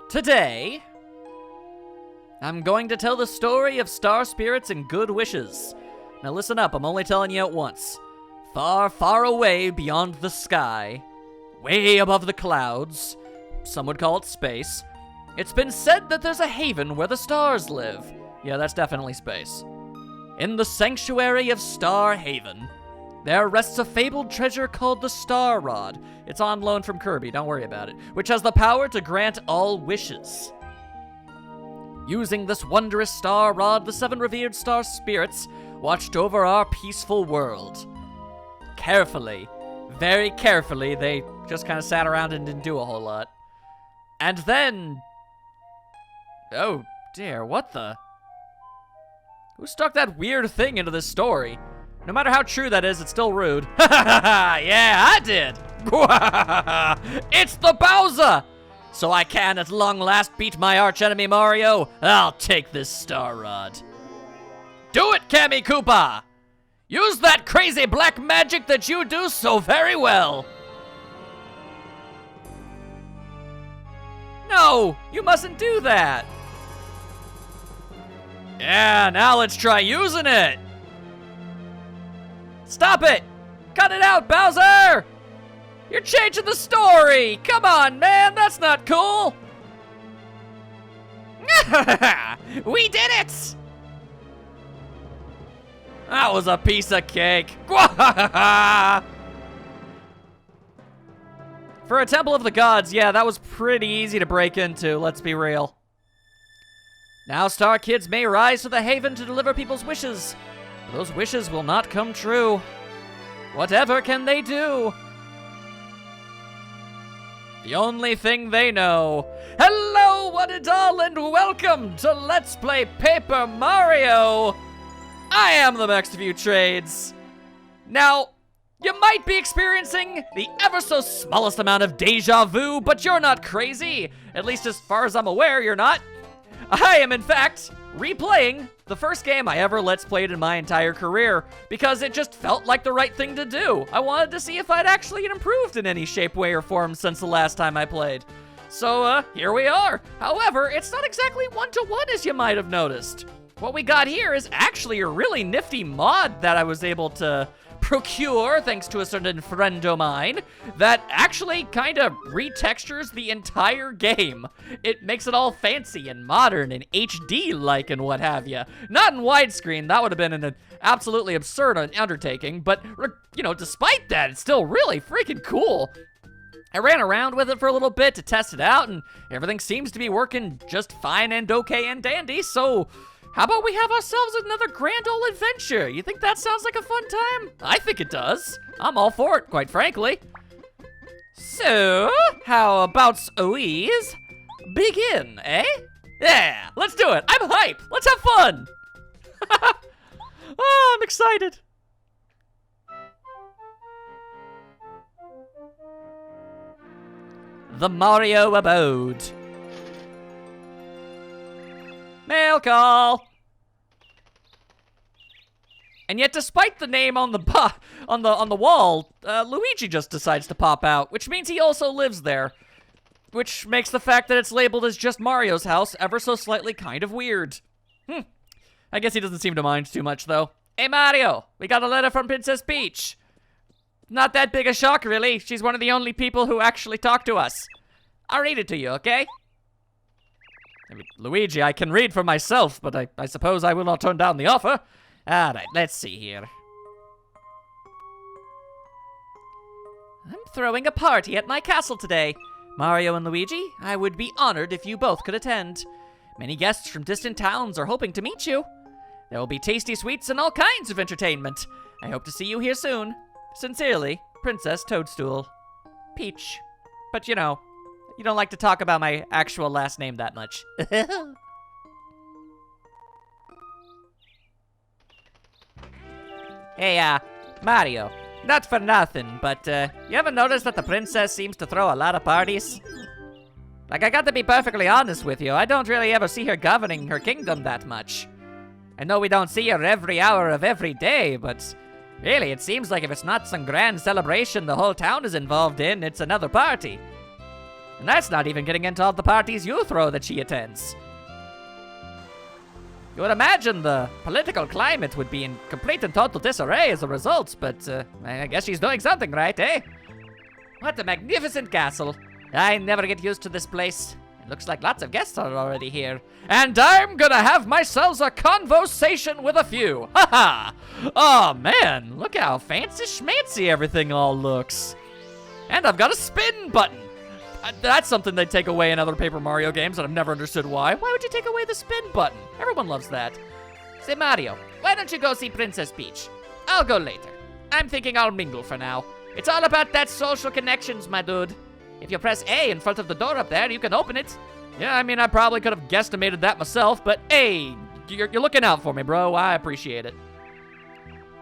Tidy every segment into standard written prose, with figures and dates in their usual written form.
Today, I'm going to tell the story of star spirits and good wishes. Now listen up, I'm only telling you at once. Far, far away beyond the sky, way above the clouds, some would call it space, it's been said that there's a haven where the stars live. Yeah, that's definitely space. In the sanctuary of Star Haven, there rests a fabled treasure called the Star Rod. It's on loan from Kirby, don't worry about it, which has the power to grant all wishes. Using this wondrous star rod, the 7 revered star spirits watched over our peaceful world. Carefully, very carefully, they just kind of sat around and didn't do a whole lot. And then... oh dear, what the... who stuck that weird thing into this story? No matter how true that is, it's still rude. Ha ha ha! Yeah, I did! It's the Bowser! So I can at long last beat my archenemy Mario? I'll take this star rod. Do it, Kammy Koopa! Use that crazy black magic that you do so very well! No! You mustn't do that! Yeah, now let's try using it! Stop it! Cut it out, Bowser! You're changing the story! Come on, man, that's not cool! We did it! That was a piece of cake. For a Temple of the Gods, yeah, that was pretty easy to break into, let's be real. Now Star Kids may rise to the Haven to deliver people's wishes. Those wishes will not come true. Whatever can they do? The only thing they know. Hello, one and all, and welcome to Let's Play Paper Mario. I am the Max of You Trades. Now, you might be experiencing the ever so smallest amount of deja vu, but you're not crazy. At least as far as I'm aware, you're not. I am, in fact, replaying the first game I ever Let's Played in my entire career because it just felt like the right thing to do. I wanted to see if I'd actually improved in any shape, way, or form since the last time I played. So, here we are. However, it's not exactly one-to-one as you might have noticed. What we got here is actually a really nifty mod that I was able to procure thanks to a certain friend of mine that actually kind of retextures the entire game. It makes it all fancy and modern and HD-like and what have you. Not in widescreen, that would have been an absolutely absurd undertaking, but, you know, despite that, it's still really freaking cool. I ran around with it for a little bit to test it out, and everything seems to be working just fine and okay and dandy, so how about we have ourselves another grand old adventure? You think that sounds like a fun time? I think it does. I'm all for it, quite frankly. So, how about Oise? Begin, eh? Yeah, let's do it. I'm hype. Let's have fun. Oh, I'm excited. The Mario Abode. Mail call. And yet, despite the name on the wall, Luigi just decides to pop out, which means he also lives there, which makes the fact that it's labeled as just Mario's house ever so slightly kind of weird. I guess he doesn't seem to mind too much, though. Hey, Mario, we got a letter from Princess Peach. Not that big a shock, really. She's one of the only people who actually talk to us. I'll read it to you, okay? I mean, Luigi, I can read for myself, but I suppose I will not turn down the offer. Alright, let's see here. I'm throwing a party at my castle today. Mario and Luigi, I would be honored if you both could attend. Many guests from distant towns are hoping to meet you. There will be tasty sweets and all kinds of entertainment. I hope to see you here soon. Sincerely, Princess Toadstool. Peach. But you know, you don't like to talk about my actual last name that much. Hey, Mario, not for nothing, but, you ever notice that the princess seems to throw a lot of parties? Like, I got to be perfectly honest with you, I don't really ever see her governing her kingdom that much. I know we don't see her every hour of every day, but really, it seems like if it's not some grand celebration the whole town is involved in, it's another party. And that's not even getting into all the parties you throw that she attends. You would imagine the political climate would be in complete and total disarray as a result, but I guess she's doing something right, eh? What a magnificent castle. I never get used to this place. It looks like lots of guests are already here. And I'm gonna have myself a conversation with a few. Haha! Oh man, look how fancy schmancy everything all looks. And I've got a spin button. That's something they take away in other Paper Mario games, and I've never understood why. Why would you take away the spin button? Everyone loves that. Say, Mario, why don't you go see Princess Peach? I'll go later. I'm thinking I'll mingle for now. It's all about that social connections, my dude. If you press A in front of the door up there, you can open it. Yeah, I mean, I probably could have guesstimated that myself, but hey, you're looking out for me, bro. I appreciate it.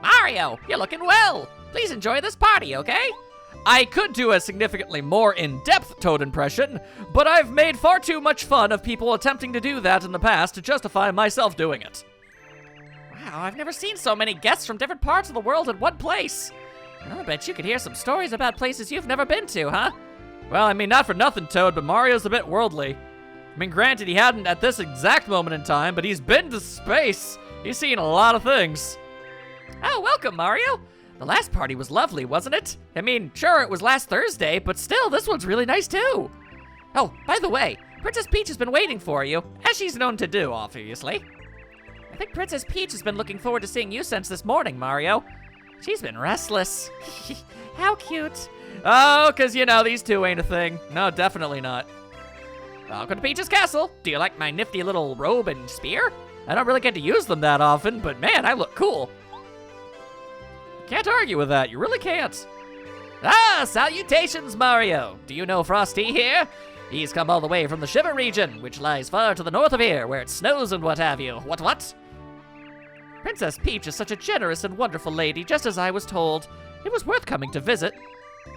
Mario, you're looking well. Please enjoy this party, okay? I could do a significantly more in-depth Toad impression, but I've made far too much fun of people attempting to do that in the past to justify myself doing it. Wow, I've never seen so many guests from different parts of the world in one place. I bet you could hear some stories about places you've never been to, huh? Well, I mean, not for nothing, Toad, but Mario's a bit worldly. I mean, granted, he hadn't at this exact moment in time, but he's been to space. He's seen a lot of things. Oh, welcome, Mario. The last party was lovely, wasn't it? I mean, sure, it was last Thursday, but still, this one's really nice, too. Oh, by the way, Princess Peach has been waiting for you, as she's known to do, obviously. I think Princess Peach has been looking forward to seeing you since this morning, Mario. She's been restless. How cute. Oh, because, you know, these two ain't a thing. No, definitely not. Welcome to Peach's castle. Do you like my nifty little robe and spear? I don't really get to use them that often, but man, I look cool. Can't argue with that, you really can't. Ah, salutations, Mario. Do you know Frosty here? He's come all the way from the Shiver region, which lies far to the north of here, where it snows and what have you. What? Princess Peach is such a generous and wonderful lady, just as I was told. It was worth coming to visit.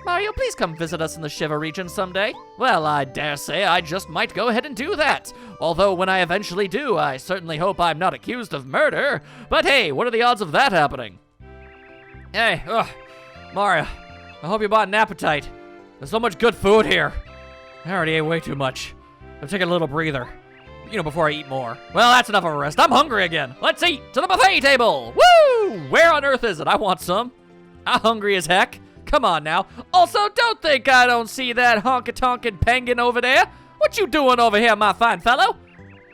Mario, please come visit us in the Shiver region someday. Well, I dare say I just might go ahead and do that. Although when I eventually do, I certainly hope I'm not accused of murder. But hey, what are the odds of that happening? Hey, Mario, I hope you bought an appetite. There's so much good food here. I already ate way too much. I'm taking a little breather, you know, before I eat more. Well, that's enough of a rest. I'm hungry again. Let's eat to the buffet table. Woo! Where on earth is it? I want some. I'm hungry as heck. Come on now. Also, don't think I don't see that honky-tonkin' penguin over there. What you doing over here, my fine fellow?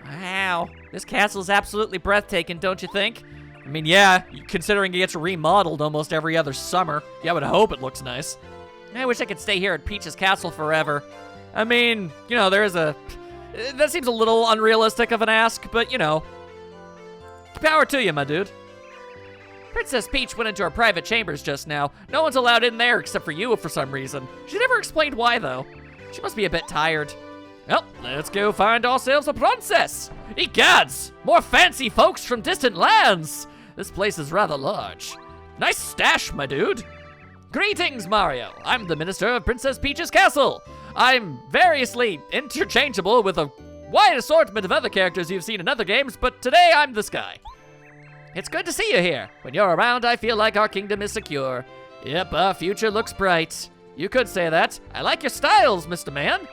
Wow, this castle's absolutely breathtaking, don't you think? I mean, yeah, considering it gets remodeled almost every other summer. Yeah, I would hope it looks nice. I wish I could stay here at Peach's castle forever. I mean, you know, that seems a little unrealistic of an ask, but, you know, power to you, my dude. Princess Peach went into her private chambers just now. No one's allowed in there except for you for some reason. She never explained why, though. She must be a bit tired. Well, let's go find ourselves a princess. Egads! More fancy folks from distant lands! This place is rather large. Nice stash, my dude. Greetings, Mario. I'm the Minister of Princess Peach's castle. I'm variously interchangeable with a wide assortment of other characters you've seen in other games, but today I'm this guy. It's good to see you here. When you're around, I feel like our kingdom is secure. Yep, our future looks bright. You could say that. I like your styles, Mr. Man.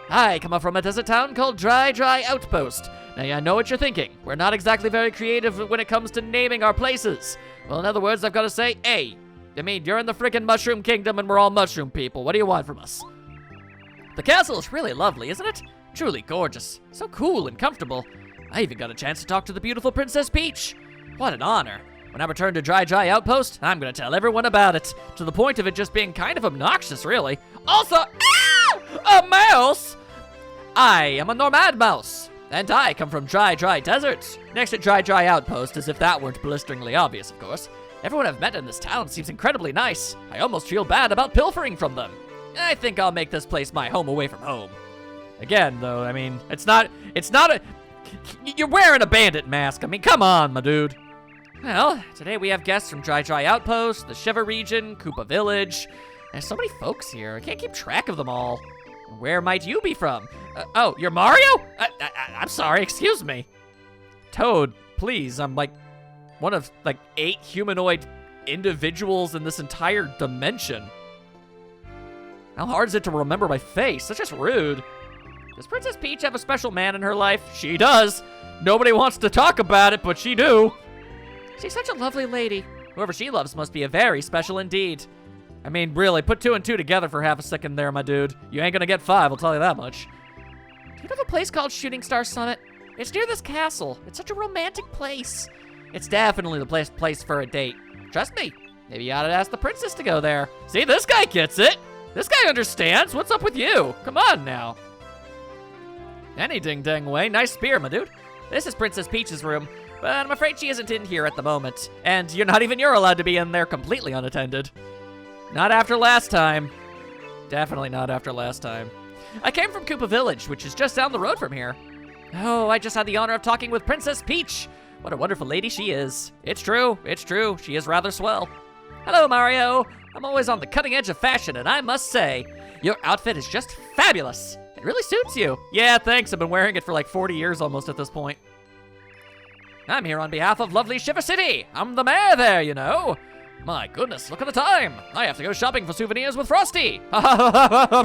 I come up from a desert town called Dry Outpost. Now, I know what you're thinking. We're not exactly very creative when it comes to naming our places. Well, in other words, I've got to say, hey, I mean, you're in the freaking Mushroom Kingdom and we're all mushroom people. What do you want from us? The castle is really lovely, isn't it? Truly gorgeous. So cool and comfortable. I even got a chance to talk to the beautiful Princess Peach. What an honor. When I return to Dry Outpost, I'm gonna tell everyone about it, to the point of it just being kind of obnoxious, really. Also, a mouse! I am a Nomad mouse, and I come from Dry Desert, next to Dry Outpost, as if that weren't blisteringly obvious, of course. Everyone I've met in this town seems incredibly nice. I almost feel bad about pilfering from them. I think I'll make this place my home away from home. Again, though, I mean, it's not a... You're wearing a bandit mask. I mean, come on, my dude. Well, today we have guests from Dry Outpost, the Shiver region, Koopa Village. There's so many folks here. I can't keep track of them all. Where might you be from? Oh, you're Mario? I'm sorry, excuse me. Toad, please, I'm like one of like 8 humanoid individuals in this entire dimension. How hard is it to remember my face? That's just rude. Does Princess Peach have a special man in her life? She does. Nobody wants to talk about it, but she do. She's such a lovely lady. Whoever she loves must be a very special indeed. I mean, really, put 2 and 2 together for half a second there, my dude. You ain't gonna get 5, I'll tell you that much. Do you know of a place called Shooting Star Summit? It's near this castle. It's such a romantic place. It's definitely the place for a date. Trust me, maybe you ought to ask the princess to go there. See, this guy gets it. This guy understands. What's up with you? Come on now. Any ding-dang way. Nice spear, my dude. This is Princess Peach's room, but I'm afraid she isn't in here at the moment. And you're allowed to be in there completely unattended. Not after last time. Definitely not after last time. I came from Koopa Village, which is just down the road from here. Oh, I just had the honor of talking with Princess Peach. What a wonderful lady she is. It's true. She is rather swell. Hello, Mario. I'm always on the cutting edge of fashion, and I must say, your outfit is just fabulous. It really suits you. Yeah, thanks. I've been wearing it for like 40 years almost at this point. I'm here on behalf of lovely Shiver City. I'm the mayor there, you know. My goodness, look at the time. I have to go shopping for souvenirs with Frosty. Ah,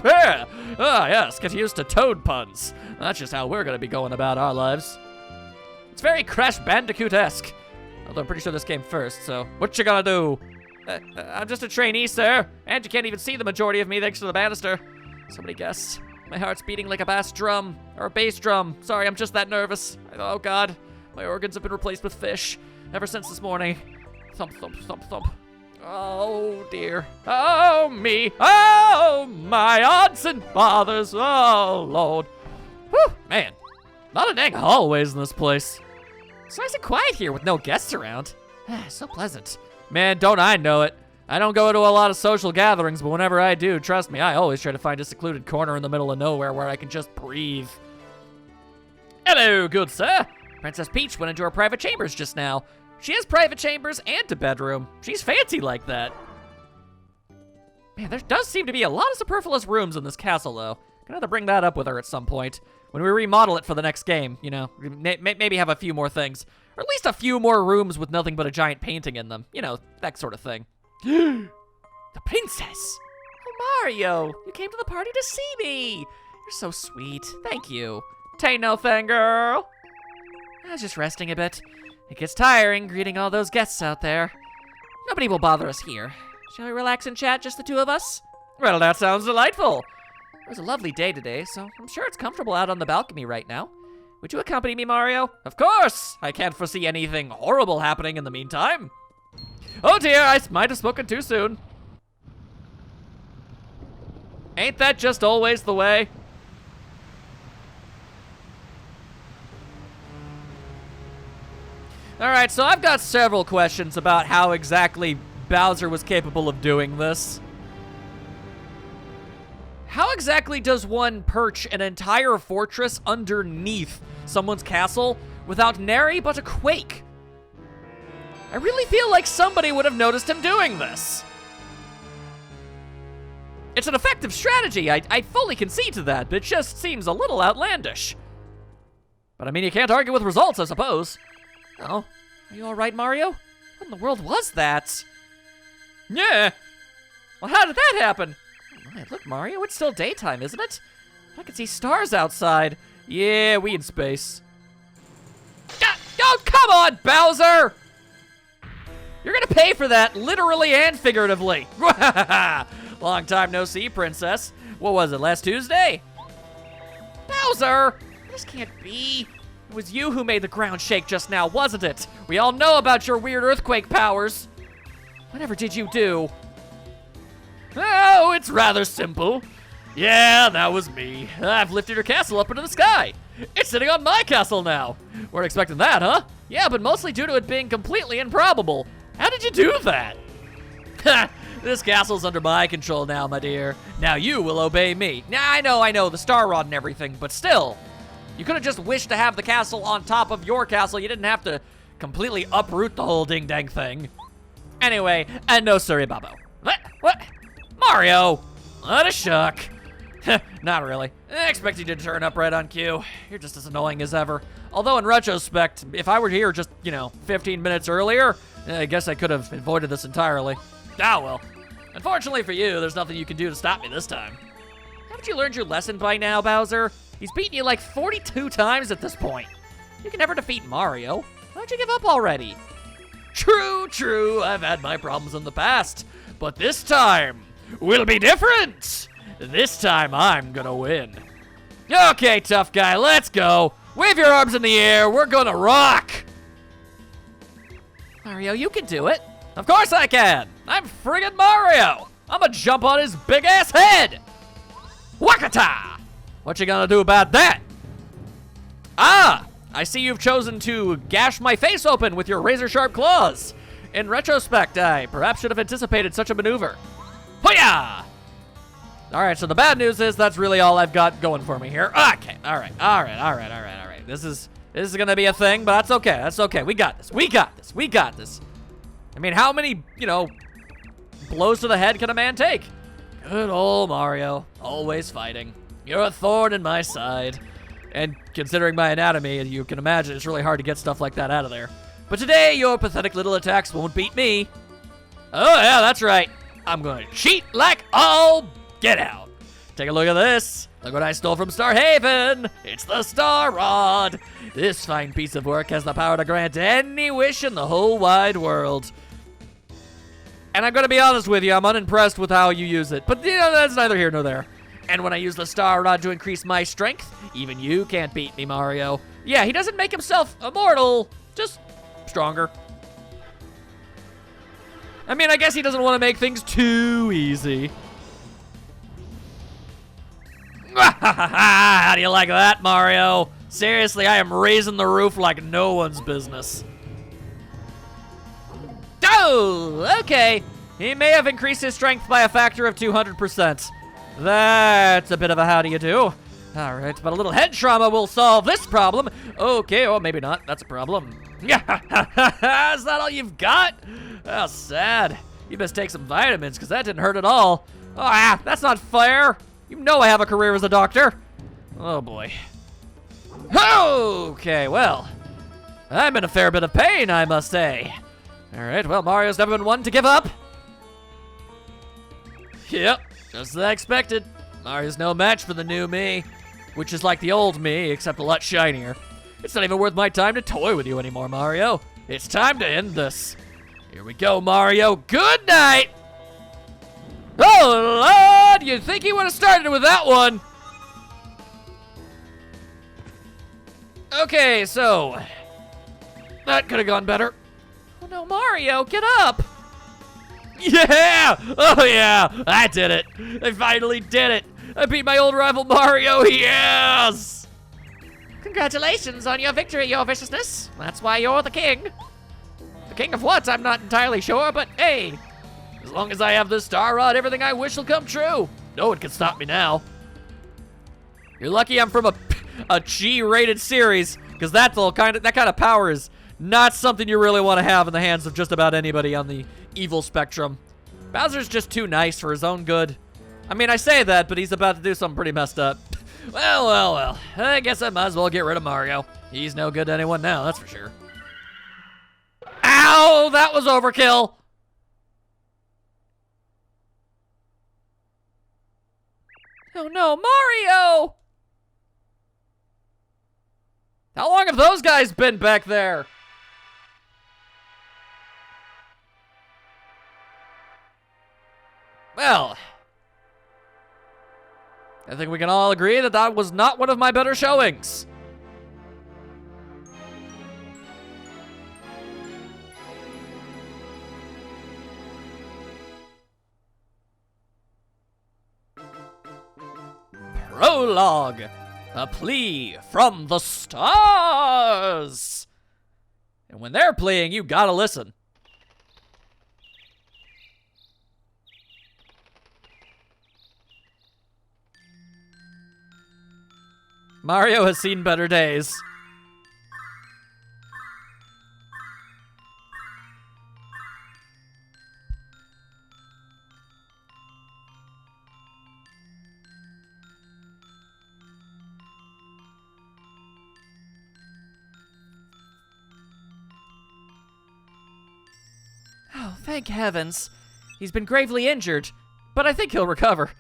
yes, get used to toad puns. That's just how we're gonna be going about our lives. It's very Crash Bandicoot-esque. Although I'm pretty sure this came first, so what you gonna do? I'm just a trainee, sir. And you can't even see the majority of me thanks to the banister. Somebody guess. My heart's beating like a bass drum. Or a bass drum. Sorry, I'm just that nervous. Oh, God. My organs have been replaced with fish. Ever since this morning. Thump, thump, thump, thump. Oh, dear. Oh, me. Oh, my aunts and fathers. Oh, Lord. Whew, man. Not a dang hallways in this place. It's nice and quiet here with no guests around. So pleasant. Man, don't I know it. I don't go to a lot of social gatherings, but whenever I do, trust me, I always try to find a secluded corner in the middle of nowhere where I can just breathe. Hello, good sir. Princess Peach went into her private chambers just now. She has private chambers and a bedroom. She's fancy like that. Man, there does seem to be a lot of superfluous rooms in this castle, though. Gonna have to bring that up with her at some point. When we remodel it for the next game, you know, maybe have a few more things. Or at least a few more rooms with nothing but a giant painting in them. You know, that sort of thing. The princess! Oh, Mario, you came to the party to see me. You're so sweet. Thank you. Tain't no thing, girl. I was just resting a bit. It gets tiring greeting all those guests out there. Nobody will bother us here. Shall we relax and chat, just the two of us? Well, that sounds delightful. It was a lovely day today, so I'm sure it's comfortable out on the balcony right now. Would you accompany me, Mario? Of course! I can't foresee anything horrible happening in the meantime. Oh dear, I might have spoken too soon. Ain't that just always the way? Alright, so I've got several questions about how exactly Bowser was capable of doing this. How exactly does one perch an entire fortress underneath someone's castle without nary but a quake? I really feel like somebody would have noticed him doing this. It's an effective strategy, I fully concede to that, but it just seems a little outlandish. But I mean, you can't argue with results, I suppose. Oh, are you all right, Mario? What in the world was that? Yeah. Well, how did that happen? Oh my, look, Mario, it's still daytime, isn't it? I can see stars outside. Yeah, we in space. Oh, come on, Bowser! You're gonna pay for that, literally and figuratively. Long time no see, princess. What was it, last Tuesday? Bowser! This can't be. It was you who made the ground shake just now, wasn't it? We all know about your weird earthquake powers. Whatever did you do? Oh, it's rather simple. Yeah, that was me. I've lifted your castle up into the sky. It's sitting on my castle now. Weren't expecting that, huh? Yeah, but mostly due to it being completely improbable. How did you do that? Ha! This castle's under my control now, my dear. Now you will obey me. Now, I know, the star rod and everything, but still. You could have just wished to have the castle on top of your castle. You didn't have to completely uproot the whole ding-dang thing. Anyway, and no sorry, Babo. What? Mario! What a shock. Not really. I expect you to turn up right on cue. You're just as annoying as ever. Although in retrospect, if I were here just, 15 minutes earlier, I guess I could have avoided this entirely. Ah, well. Unfortunately for you, there's nothing you can do to stop me this time. Haven't you learned your lesson by now, Bowser? He's beaten you like 42 times at this point. You can never defeat Mario. Why don't you give up already? True, I've had my problems in the past, but this time will be different. This time I'm gonna win. Okay, tough guy, let's go. Wave your arms in the air, we're gonna rock. Mario, you can do it. Of course I can. I'm friggin' Mario. I'm gonna jump on his big ass head. Wakata! What you gonna do about that? Ah, I see you've chosen to gash my face open with your razor-sharp claws. In retrospect, I perhaps should have anticipated such a maneuver. Hoya! All right, so the bad news is that's really all I've got going for me here. Okay, all right. This is gonna be a thing, but that's okay. That's okay. We got this. I mean, how many, blows to the head can a man take? Good old Mario, always fighting. You're a thorn in my side. And considering my anatomy, you can imagine it's really hard to get stuff like that out of there. But today, your pathetic little attacks won't beat me. Oh yeah, that's right. I'm gonna cheat like all get out. Take a look at this. Look what I stole from Starhaven. It's the Star Rod. This fine piece of work has the power to grant any wish in the whole wide world. And I'm gonna be honest with you, I'm unimpressed with how you use it. But that's neither here nor there. And when I use the Star Rod to increase my strength, even you can't beat me, Mario. Yeah, he doesn't make himself immortal, just stronger. I mean, I guess he doesn't want to make things too easy. How do you like that, Mario? Seriously, I am raising the roof like no one's business. Oh, okay. He may have increased his strength by a factor of 200%. That's a bit of a how do you do. All right, but a little head trauma will solve this problem. Okay, or maybe not. That's a problem. Yeah, is that all you've got? Oh, sad. You must take some vitamins, because that didn't hurt at all. Oh, that's not fair. You know I have a career as a doctor. Oh, boy. Okay, well, I'm in a fair bit of pain, I must say. All right, well, Mario's never been one to give up. Yep, just as I expected. Mario's no match for the new me, which is like the old me, except a lot shinier. It's not even worth my time to toy with you anymore, Mario. It's time to end this. Here we go, Mario. Good night. Oh, Lord, you'd think he would have started with that one. Okay, so that could have gone better. Oh no, Mario, get up. Yeah! Oh yeah, I did it. I finally did it. I beat my old rival Mario, yes! Congratulations on your victory, your viciousness. That's why you're the king. The king of what? I'm not entirely sure, but hey, as long as I have this Star Rod, everything I wish will come true. No one can stop me now. You're lucky I'm from a G-rated series, because that kind of power is not something you really want to have in the hands of just about anybody on the evil spectrum. Bowser's just too nice for his own good. I mean, I say that, but he's about to do something pretty messed up. Well. I guess I might as well get rid of Mario. He's no good to anyone now, that's for sure. Ow! That was overkill! Oh no, Mario! How long have those guys been back there? Well, I think we can all agree that that was not one of my better showings. Prologue, a plea from the stars. And when they're pleading, you gotta listen. Mario has seen better days. Oh, thank heavens. He's been gravely injured, but I think he'll recover.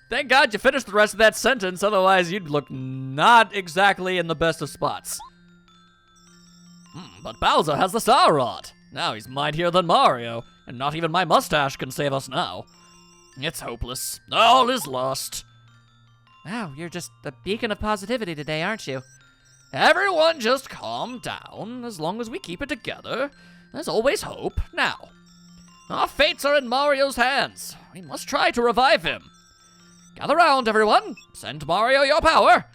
Thank God you finished the rest of that sentence, otherwise you'd look not exactly in the best of spots. But Bowser has the Star Rod. Now he's mightier than Mario, and not even my mustache can save us now. It's hopeless. All is lost. Wow, you're just a beacon of positivity today, aren't you? Everyone just calm down. As long as we keep it together, there's always hope. Now, our fates are in Mario's hands. We must try to revive him. Gather round, everyone. Send Mario your power.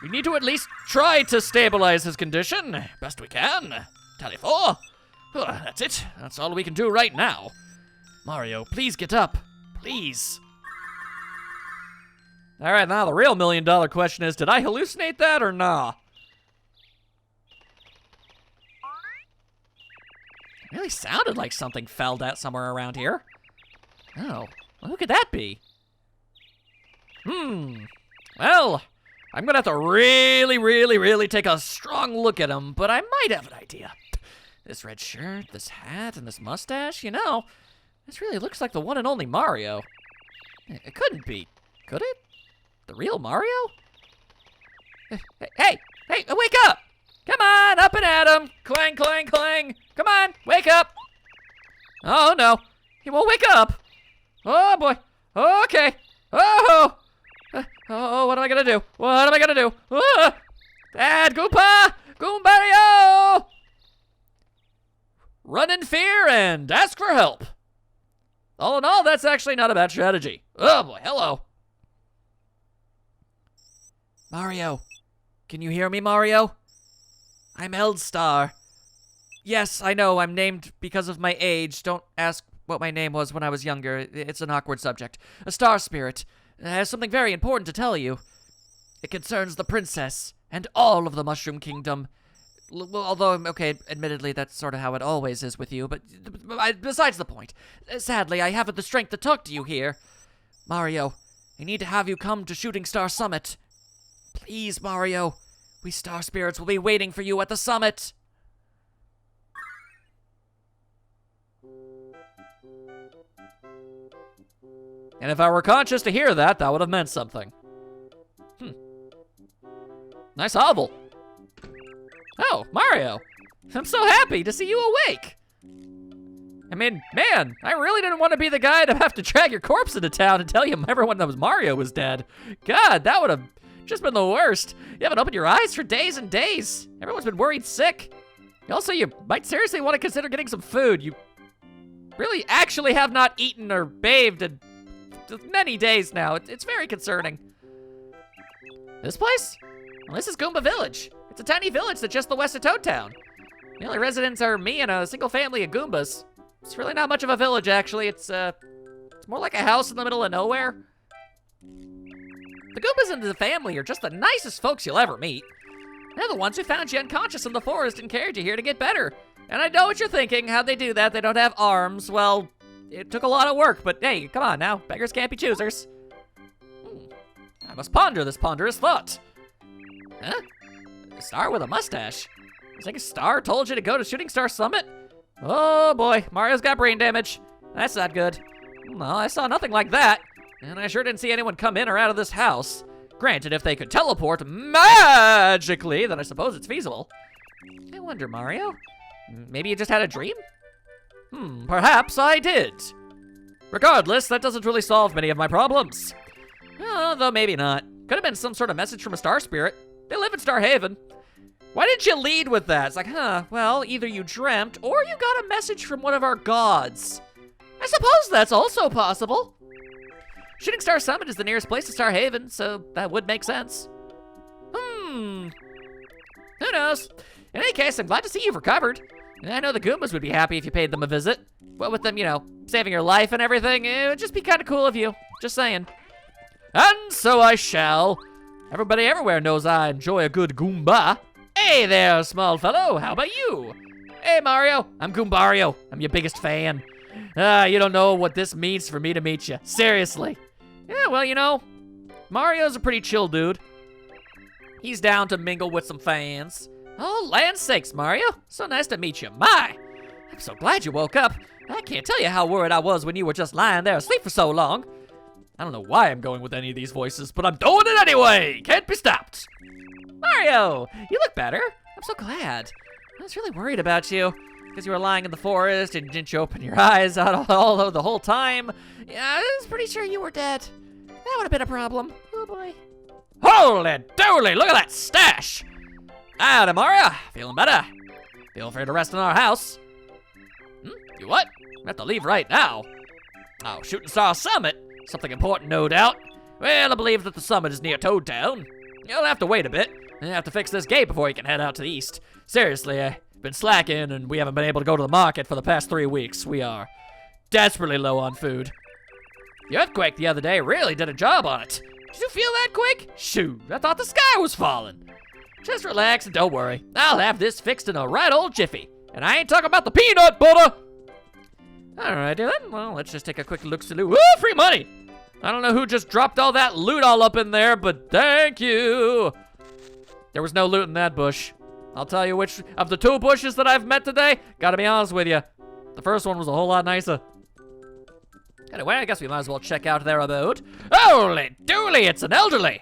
We need to at least try to stabilize his condition. Best we can. Tally 4. That's it. That's all we can do right now. Mario, please get up. Please. All right, now the real million-dollar question is, did I hallucinate that or nah? It really sounded like something fell out somewhere around here. Oh, well, who could that be? Well, I'm gonna have to really take a strong look at him, but I might have an idea. This red shirt, this hat, and this mustache, you know, this really looks like the one and only Mario. It couldn't be, could it? The real Mario? Hey, wake up! Come on, up and at him! Clang, clang, clang! Come on, wake up! Oh no, he won't wake up! Oh boy, okay, oh! Oh, what am I gonna do? What am I gonna do? Dad, Goomba! Goombario! Run in fear and ask for help. All in all, that's actually not a bad strategy. Oh boy, hello. Mario, can you hear me, Mario? I'm Eldstar. Yes, I know, I'm named because of my age. Don't ask what my name was when I was younger. It's an awkward subject. A star spirit. I have something very important to tell you. It concerns the princess and all of the Mushroom Kingdom. Although, okay, admittedly, that's sort of how it always is with you, but besides the point. Sadly, I haven't the strength to talk to you here. Mario, I need to have you come to Shooting Star Summit. Please, Mario. We star spirits will be waiting for you at the summit. And if I were conscious to hear that, that would have meant something. Nice hovel. Oh, Mario. I'm so happy to see you awake. I mean, man, I really didn't want to be the guy to have to drag your corpse into town and tell you everyone that was Mario was dead. God, that would have just been the worst. You haven't opened your eyes for days and days. Everyone's been worried sick. Also, you might seriously want to consider getting some food. You really actually have not eaten or bathed in many days now. It's very concerning. This place? Well, this is Goomba Village. It's a tiny village that's just the west of Toad Town. The only residents are me and a single family of Goombas. It's really not much of a village, actually. It's more like a house in the middle of nowhere. The Goombas and the family are just the nicest folks you'll ever meet. They're the ones who found you unconscious in the forest and carried you here to get better. And I know what you're thinking, how'd they do that? They don't have arms. Well, it took a lot of work, but hey, come on now. Beggars can't be choosers. I must ponder this ponderous thought. Huh? A star with a mustache? You think a star told you to go to Shooting Star Summit? Oh boy, Mario's got brain damage. That's not good. Well, I saw nothing like that. And I sure didn't see anyone come in or out of this house. Granted, if they could teleport magically, then I suppose it's feasible. I wonder, Mario, maybe you just had a dream? Perhaps I did. Regardless, that doesn't really solve many of my problems. Though maybe not. Could have been some sort of message from a star spirit. They live in Star Haven. Why didn't you lead with that? It's like, well, either you dreamt or you got a message from one of our gods. I suppose that's also possible. Shooting Star Summit is the nearest place to Star Haven, so that would make sense. Who knows? In any case, I'm glad to see you've recovered. I know the Goombas would be happy if you paid them a visit. What with them, you know, saving your life and everything, it would just be kind of cool of you. Just saying. And so I shall. Everybody everywhere knows I enjoy a good Goomba. Hey there, small fellow, how about you? Hey, Mario, I'm Goombario. I'm your biggest fan. You don't know what this means for me to meet you. Seriously. Yeah, well, you know, Mario's a pretty chill dude. He's down to mingle with some fans. Oh, land's sakes, Mario. So nice to meet you. My, I'm so glad you woke up. I can't tell you how worried I was when you were just lying there asleep for so long. I don't know why I'm going with any of these voices, but I'm doing it anyway! Can't be stopped! Mario, you look better. I'm so glad. I was really worried about you, because you were lying in the forest and didn't you open your eyes out all the whole time. Yeah, I was pretty sure you were dead. That would have been a problem. Oh boy. Holy dooly, look at that stash! Howdy, Mario. Feeling better? Feel free to rest in our house. You what? I have to leave right now. Oh, Shooting Star Summit. Something important, no doubt. Well, I believe that the summit is near Toad Town. You'll have to wait a bit. You have to fix this gate before you can head out to the east. Seriously, I've been slacking and we haven't been able to go to the market for the past 3 weeks. We are desperately low on food. The earthquake the other day really did a job on it. Did you feel that quake? Shoot, I thought the sky was falling. Just relax and don't worry. I'll have this fixed in a right old jiffy. And I ain't talking about the peanut butter. Alright then, well, let's just take a quick look-see-loo. Woo, free money! I don't know who just dropped all that loot all up in there, but thank you! There was no loot in that bush. I'll tell you which of the 2 bushes that I've met today, gotta be honest with you, the first one was a whole lot nicer. Anyway, I guess we might as well check out their abode. Holy dooly, it's an elderly!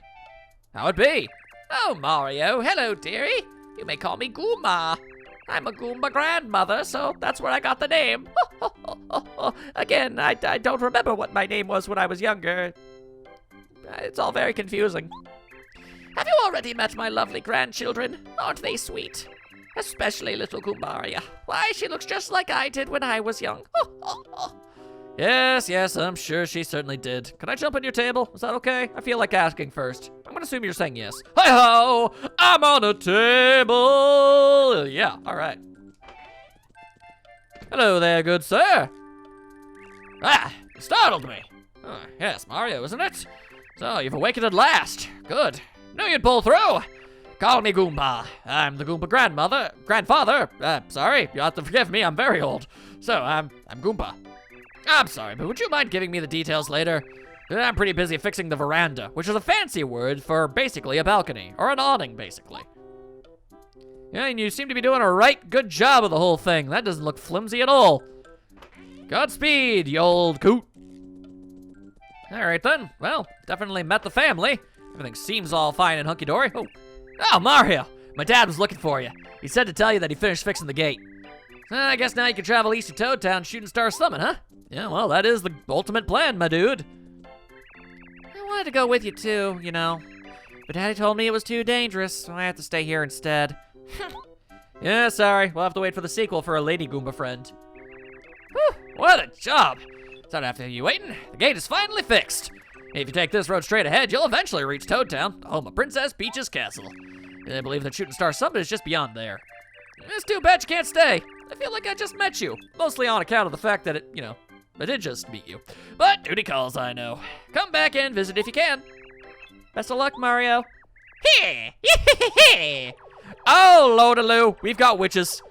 How it be? Oh, Mario, hello, dearie. You may call me Goomba. I'm a Goomba grandmother, so that's where I got the name. Again, I don't remember what my name was when I was younger. It's all very confusing. Have you already met my lovely grandchildren? Aren't they sweet? Especially little Goombario. Why, she looks just like I did when I was young. Yes, I'm sure she certainly did. Can I jump on your table? Is that okay? I feel like asking first. I'm gonna assume you're saying yes. Hi-ho! I'm on a table! Yeah, all right. Hello there, good sir. Ah, you startled me. Yes, Mario, isn't it? So, you've awakened at last. Good. Knew you'd pull through. Call me Goomba. I'm the Goomba grandfather. Sorry, you'll have to forgive me, I'm very old. So, I'm Goomba. I'm sorry, but would you mind giving me the details later? I'm pretty busy fixing the veranda, which is a fancy word for basically a balcony, or an awning, basically. Yeah, and you seem to be doing a right good job of the whole thing. That doesn't look flimsy at all. Godspeed, you old coot. All right then, well, definitely met the family. Everything seems all fine and hunky-dory. Oh, Mario, my dad was looking for you. He said to tell you that he finished fixing the gate. I guess now you can travel east to Toad Town, Shooting Star Summit, huh? Yeah, well, that is the ultimate plan, my dude. I wanted to go with you too, you know. But Daddy told me it was too dangerous, so I have to stay here instead. Yeah, sorry. We'll have to wait for the sequel for a Lady Goomba friend. Whew, what a job. So after you waiting, the gate is finally fixed. If you take this road straight ahead, you'll eventually reach Toad Town, the home of Princess Peach's castle. I believe that Shooting Star Summit is just beyond there. It's too bad you can't stay. I feel like I just met you, mostly on account of the fact that I did just meet you. But duty calls, I know. Come back and visit if you can. Best of luck, Mario. Oh, Lordaloo, we've got witches.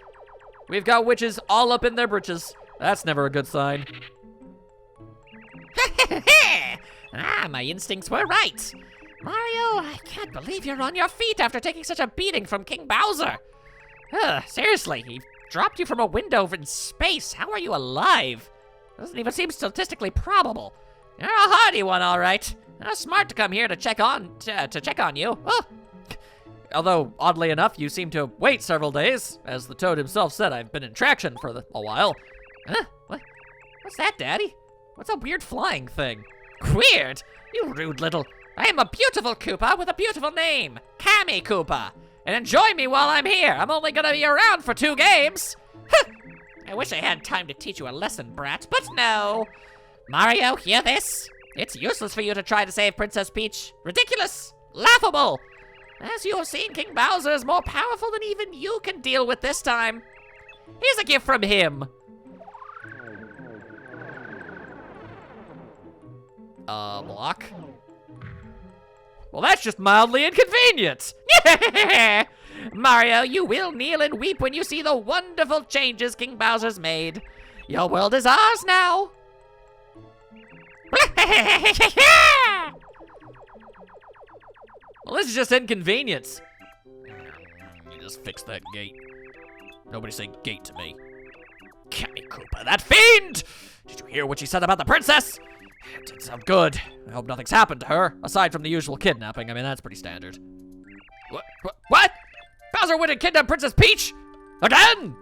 We've got witches all up in their britches. That's never a good sign. My instincts were right. Mario, I can't believe you're on your feet after taking such a beating from King Bowser. Seriously, he dropped you from a window in space. How are you alive? Doesn't even seem statistically probable. You're a hardy one, all right. Smart to come here to check on you. Oh. Although, oddly enough, you seem to wait several days. As the Toad himself said, I've been in traction for a while. Huh? What's that, Daddy? What's a weird flying thing? Weird? You rude little... I am a beautiful Koopa with a beautiful name. Kami Koopa. And enjoy me while I'm here. I'm only gonna be around for 2 games. I wish I had time to teach you a lesson, brat, but no. Mario, hear this? It's useless for you to try to save Princess Peach. Ridiculous. Laughable. As you have seen, King Bowser is more powerful than even you can deal with this time. Here's a gift from him. Block? Well, that's just mildly inconvenient. Mario, you will kneel and weep when you see the wonderful changes King Bowser's made. Your world is ours now. Well, this is just inconvenience. You just fix that gate. Nobody say gate to me. Cammy Koopa, that fiend! Did you hear what she said about the princess? It didn't sound good. I hope nothing's happened to her, aside from the usual kidnapping. I mean, that's pretty standard. What? Bowser went and kidnapped Princess Peach? Again?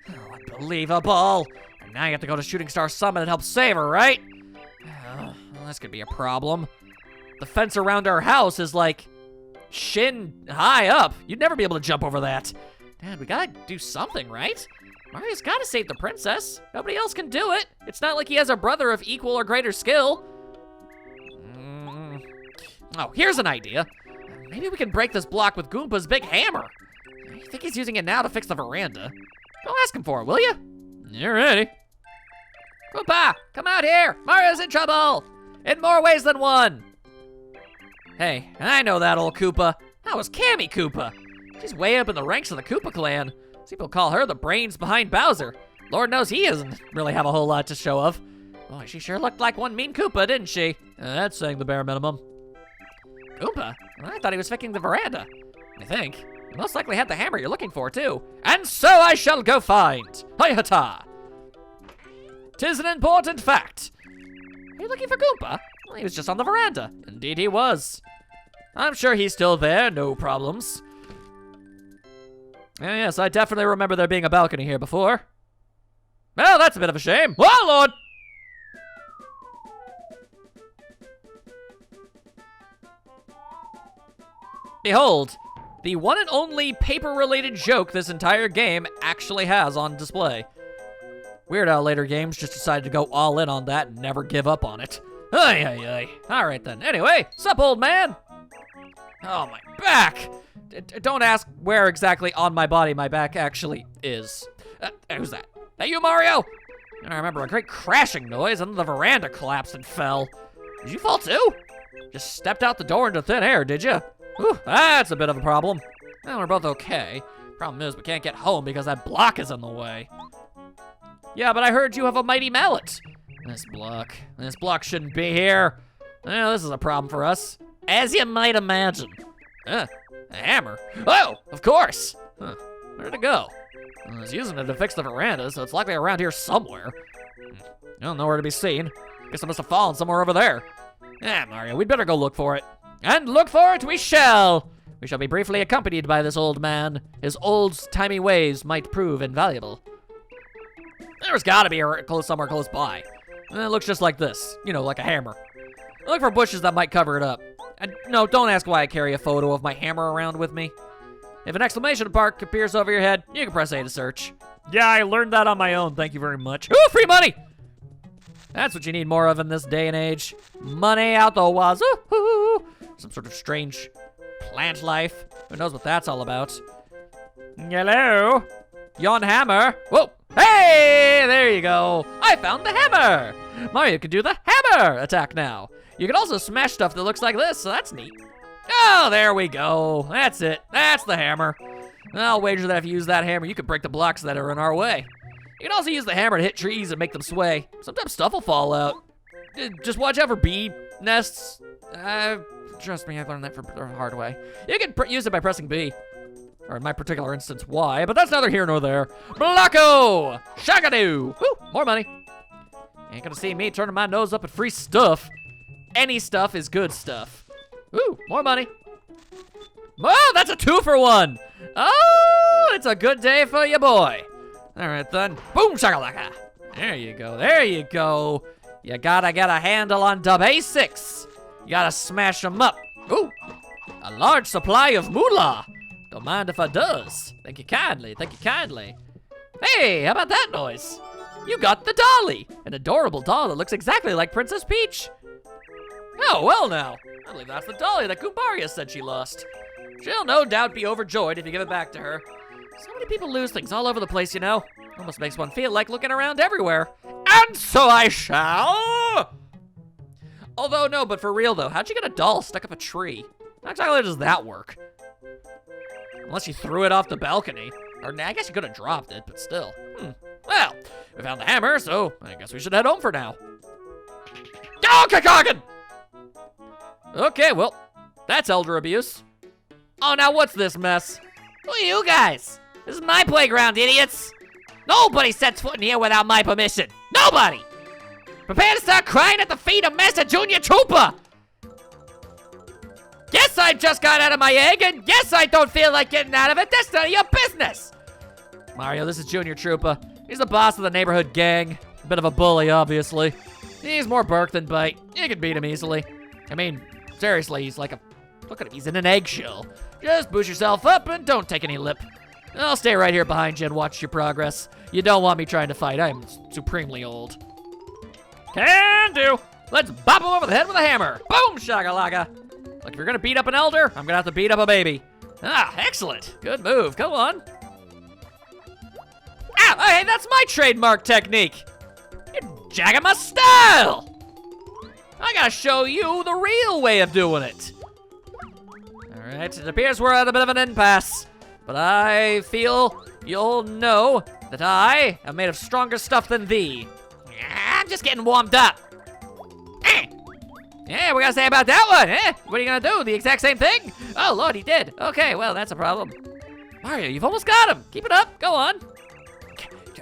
Oh, unbelievable. And now you have to go to Shooting Star Summit and help save her, right? Well, this could be a problem. The fence around our house is like shin high up. You'd never be able to jump over that. Dad, we gotta do something, right? Mario's gotta save the princess. Nobody else can do it. It's not like he has a brother of equal or greater skill. Oh, here's an idea. Maybe we can break this block with Goompa's big hammer. I think he's using it now to fix the veranda. Go ask him for it, will you? You're ready. Goomba, come out here. Mario's in trouble. In more ways than one. Hey, I know that old Koopa. That was Cammy Koopa. She's way up in the ranks of the Koopa clan. People call her the brains behind Bowser. Lord knows he doesn't really have a whole lot to show of. Boy, she sure looked like one mean Koopa, didn't she? That's saying the bare minimum. Goomba? I thought he was fixing the veranda. I think. He most likely had the hammer you're looking for, too. And so I shall go find. Hi-ha-ta. 'Tis an important fact. Are you looking for Goomba? Well, he was just on the veranda. Indeed he was. I'm sure he's still there, no problems. Yes, I definitely remember there being a balcony here before. Well, that's a bit of a shame. Oh, Lord! Behold, the one and only paper-related joke this entire game actually has on display. Weird how later games just decided to go all in on that and never give up on it. Ay, ay, ay. All right, then. Anyway, sup, old man? Oh, my back! Don't ask where exactly on my body my back actually is. Who's that? That you, Mario? I remember a great crashing noise and then the veranda collapsed and fell. Did you fall too? Just stepped out the door into thin air, did you? Whew, that's a bit of a problem. Well, we're both okay. Problem is we can't get home because that block is in the way. Yeah, but I heard you have a mighty mallet. This block shouldn't be here. Well, this is a problem for us, as you might imagine. A hammer? Oh, of course. Huh. Where did it go? I was using it to fix the veranda, so it's likely around here somewhere. I don't know where to be seen. Guess it must have fallen somewhere over there. Mario, we'd better go look for it. And look for it we shall. We shall be briefly accompanied by this old man. His old-timey ways might prove invaluable. There's gotta be somewhere close by. It looks just like this, you know, like a hammer. Look for bushes that might cover it up. And no, don't ask why I carry a photo of my hammer around with me. If an exclamation mark appears over your head, you can press A to search. Yeah, I learned that on my own, thank you very much. Ooh, free money! That's what you need more of in this day and age. Money out the wazoo! Some sort of strange plant life. Who knows what that's all about? Hello? Yon hammer? Whoa! Hey! There you go! I found the hammer! Mario can do the hammer attack now. You can also smash stuff that looks like this, so that's neat. Oh, there we go. That's it. That's the hammer. I'll wager that if you use that hammer, you could break the blocks that are in our way. You can also use the hammer to hit trees and make them sway. Sometimes stuff will fall out. Just watch out for bee nests. Trust me, I've learned that from the hard way. You can use it by pressing B. Or in my particular instance, Y, but that's neither here nor there. Blocko! Shagadoo! Woo! More money. Ain't gonna see me turning my nose up at free stuff. Any stuff is good stuff. Ooh, more money. Oh, that's a 2-for-1. Oh, it's a good day for you, boy. All right, then. Boom, shakalaka. There you go, there you go. You gotta get a handle on dub A6. You gotta smash them up. Ooh, a large supply of moolah. Don't mind if I does. Thank you kindly, thank you kindly. Hey, how about that noise? You got the dolly, an adorable doll that looks exactly like Princess Peach. Oh, well now. I believe that's the dolly that Goombario said she lost. She'll no doubt be overjoyed if you give it back to her. So many people lose things all over the place, you know. Almost makes one feel like looking around everywhere. And so I shall. Although, no, but for real though, how'd you get a doll stuck up a tree? How exactly does that work? Unless you threw it off the balcony. Or I guess you could have dropped it, but still. Well, we found the hammer, so I guess we should head home for now. Oh, Kakagan! Okay, well, that's elder abuse. Oh, now what's this mess? Who are you guys? This is my playground, idiots. Nobody sets foot in here without my permission. Nobody! Prepare to start crying at the feet of Master Junior Troopa! Yes, I just got out of my egg, and yes, I don't feel like getting out of it. That's none of your business! Mario, this is Junior Troopa. He's the boss of the neighborhood gang. A bit of a bully, obviously. He's more Burke than Bite. You can beat him easily. I mean, seriously, he's like a... Look at him, he's in an eggshell. Just boost yourself up and don't take any lip. I'll stay right here behind you and watch your progress. You don't want me trying to fight. I'm supremely old. Can do. Let's bop him over the head with a hammer. Boom, shakalaka. Look, if you're gonna beat up an elder, I'm gonna have to beat up a baby. Ah, excellent. Good move. Come on. Ow, hey, that's my trademark technique. You're jagging my style. I gotta show you the real way of doing it. All right, it appears we're at a bit of an impasse, but I feel you'll know that I am made of stronger stuff than thee. I'm just getting warmed up. Yeah, we gotta say about that one, eh? What are you gonna do? The exact same thing? Oh, Lord, he did. Okay, well, that's a problem. Mario, you've almost got him. Keep it up. Go on.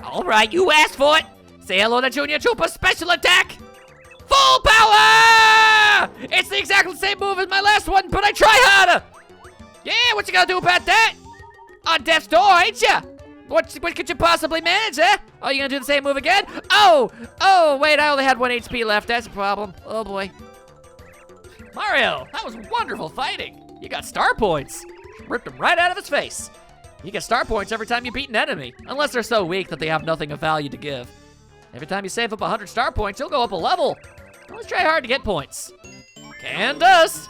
All right, you asked for it. Say hello to Junior Troopa's special attack. Full power! It's the exact same move as my last one, but I try harder. Yeah, what you gonna do about that? On death's door, ain't ya? What could you possibly manage, eh? Oh, you gonna do the same move again? Oh, wait, I only had 1 HP left. That's a problem. Oh, boy. Mario, that was wonderful fighting. You got star points. Ripped him right out of his face. You get star points every time you beat an enemy, unless they're so weak that they have nothing of value to give. Every time you save up 100 star points, you'll go up a level. Always try hard to get points. Can does.